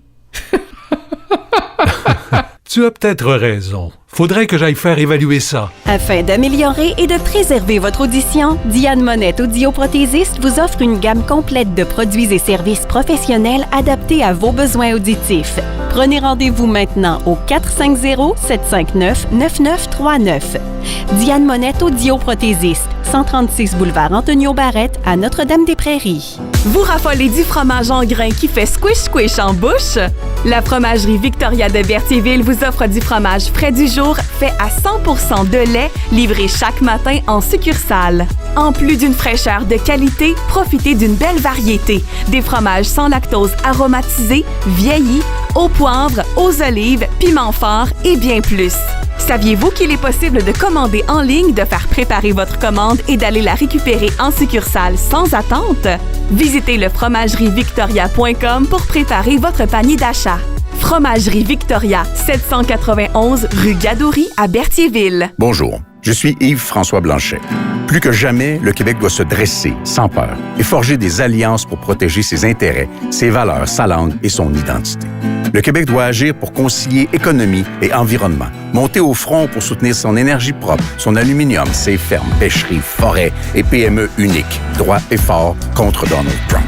Tu as peut-être raison. Faudrait que j'aille faire évaluer ça. Afin d'améliorer et de préserver votre audition, Diane Monette audioprothésiste vous offre une gamme complète de produits et services professionnels adaptés à vos besoins auditifs. Prenez rendez-vous maintenant au 450-759-9939. Diane Monette audioprothésiste, 136 boulevard Antonio Barrette à Notre-Dame-des-Prairies. Vous raffolez du fromage en grains qui fait squish-squish en bouche? La fromagerie Victoria de Berthierville vous offre du fromage frais du jour fait à 100% de lait, livré chaque matin en succursale. En plus d'une fraîcheur de qualité, profitez d'une belle variété. Des fromages sans lactose aromatisés, vieillis, au poivre, aux olives, piment fort et bien plus. Saviez-vous qu'il est possible de commander en ligne, de faire préparer votre commande et d'aller la récupérer en succursale sans attente? Visitez le fromagerievictoria.com pour préparer votre panier d'achat. Fromagerie Victoria, 791 rue Gadouri à Berthierville. Bonjour, je suis Yves-François Blanchet. Plus que jamais, le Québec doit se dresser sans peur et forger des alliances pour protéger ses intérêts, ses valeurs, sa langue et son identité. Le Québec doit agir pour concilier économie et environnement, monter au front pour soutenir son énergie propre, son aluminium, ses fermes, pêcheries, forêts et PME uniques, droit et fort contre Donald Trump.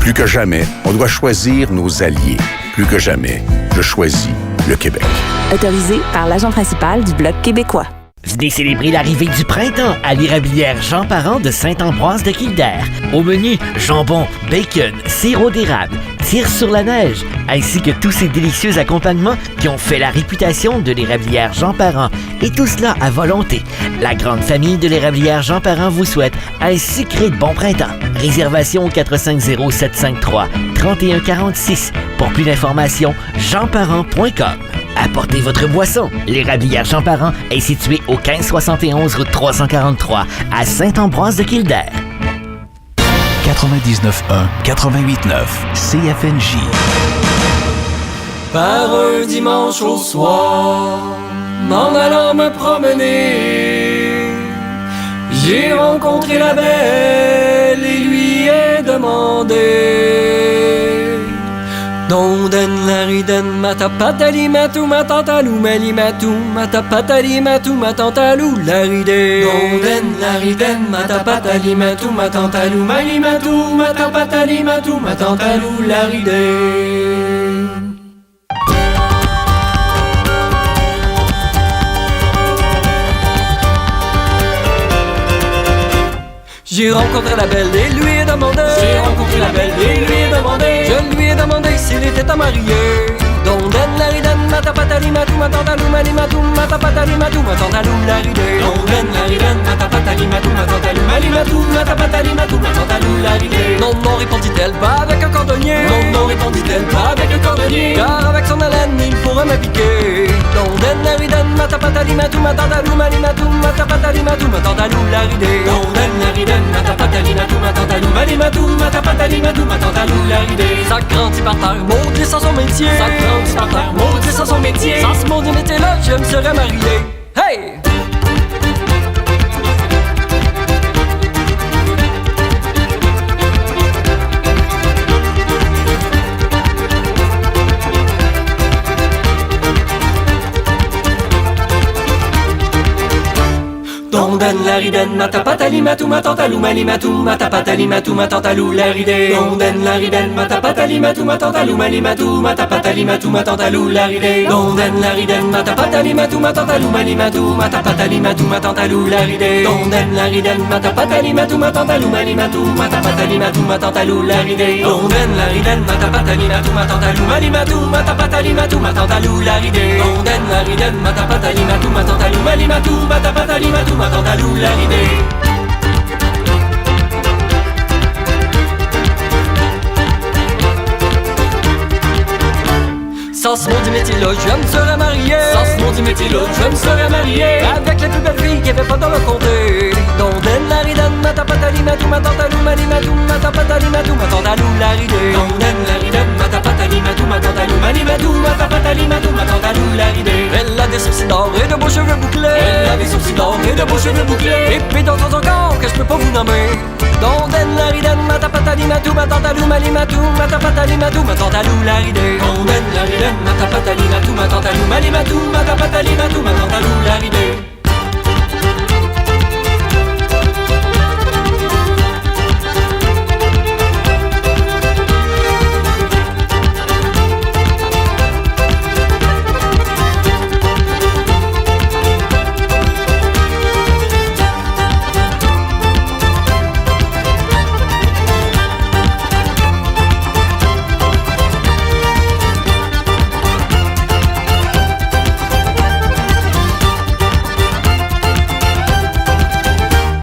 Plus que jamais, on doit choisir nos alliés. Plus que jamais, je choisis le Québec. Autorisé par l'agent principal du Bloc québécois. Venez célébrer l'arrivée du printemps à l'érablière Jean Parent de Saint-Ambroise de Kildare. Au menu, jambon, bacon, sirop d'érable, tire sur la neige, ainsi que tous ces délicieux accompagnements qui ont fait la réputation de l'érablière Jean Parent. Et tout cela à volonté. La grande famille de l'érablière Jean Parent vous souhaite un sucré de bon printemps. Réservation au 450-753-3146. Pour plus d'informations, jeanparent.com. Apportez votre boisson. L'érablière Jean Parent est située au 1571 route 343 à Saint-Ambroise de Kildare. 99.1, 88.9, CFNJ. Par un dimanche au soir, m'en allant me promener, j'ai rencontré la belle et lui ai demandé Donden lariden matapatali matu matantalou malimatu matapatali matu matantalou laride. Donden lariden matapatali matu matantalou malimatu matapatali matu matantalou laride. J'ai rencontré la belle et lui ai demandé. J'ai rencontré la belle et lui ai demandé. Je lui ai demandé s'il était à marier. Donden lariden matapatali matu matantalou malimatu matapatali matu matantalou laride. Donden lariden matapatali matu matantalou malimatu matapatali matu matantalou laride. Non, non, répondit-elle, pas avec un cordonnier. Non, non, répondit-elle, pas avec un cordonnier. Car avec son haleine, il pourrait me piquer. Donden lariden matapatali matu matantalou malimatu matapatali matu matantalou laride. Donden lariden matapatali matu matantalou malimatu matapatali matu matantalou laride. Ça grandit par terre, maudit sans son métier. Ça grandit par terre, maudit sans son métier. Sans ce maudit métier-là, je me serais marié. Hey! Donden lariden matapatali matu matantalou malimatu matapatali matu matantalou laride. Donden lariden matapatali matu matantalou malimatu matapatali matu matantalou laride. Donden lariden matapatali matu matantalou malimatu matapatali matu matantalou laride. Donden lariden matapatali matu matantalou malimatu matapatali matu matantalou laride. Donden lariden matapatali matu matantalou malimatu matapatali matu matantalou laride. Donden lariden matapatali matu matantalou malimatu matapatali matu matantalou laride. Sans ce maudit métier-là, je me serais marié. Sans ce maudit métier-là, je me serais marié. Avec les plus belles filles qu'il y avait pas dans le comté. Donden lariden matapatali matu matantalou malimatu matapatali matu matantalou laride. Donden lariden matapatali matu matantalou malimatu matapatali matu matantalou laride. Elle a des sourcils d'or et de beaux cheveux bouclés. Elle a des sourcils d'or et de beaux cheveux bouclés. Et puis d'autres encore que je peux pas vous nommer. Donden lariden matapatali matu matantalou malimatu matapatali matu matantalou laride. Donden lariden matapatali matu matantalou malimatu matapatali matu matantalou laride.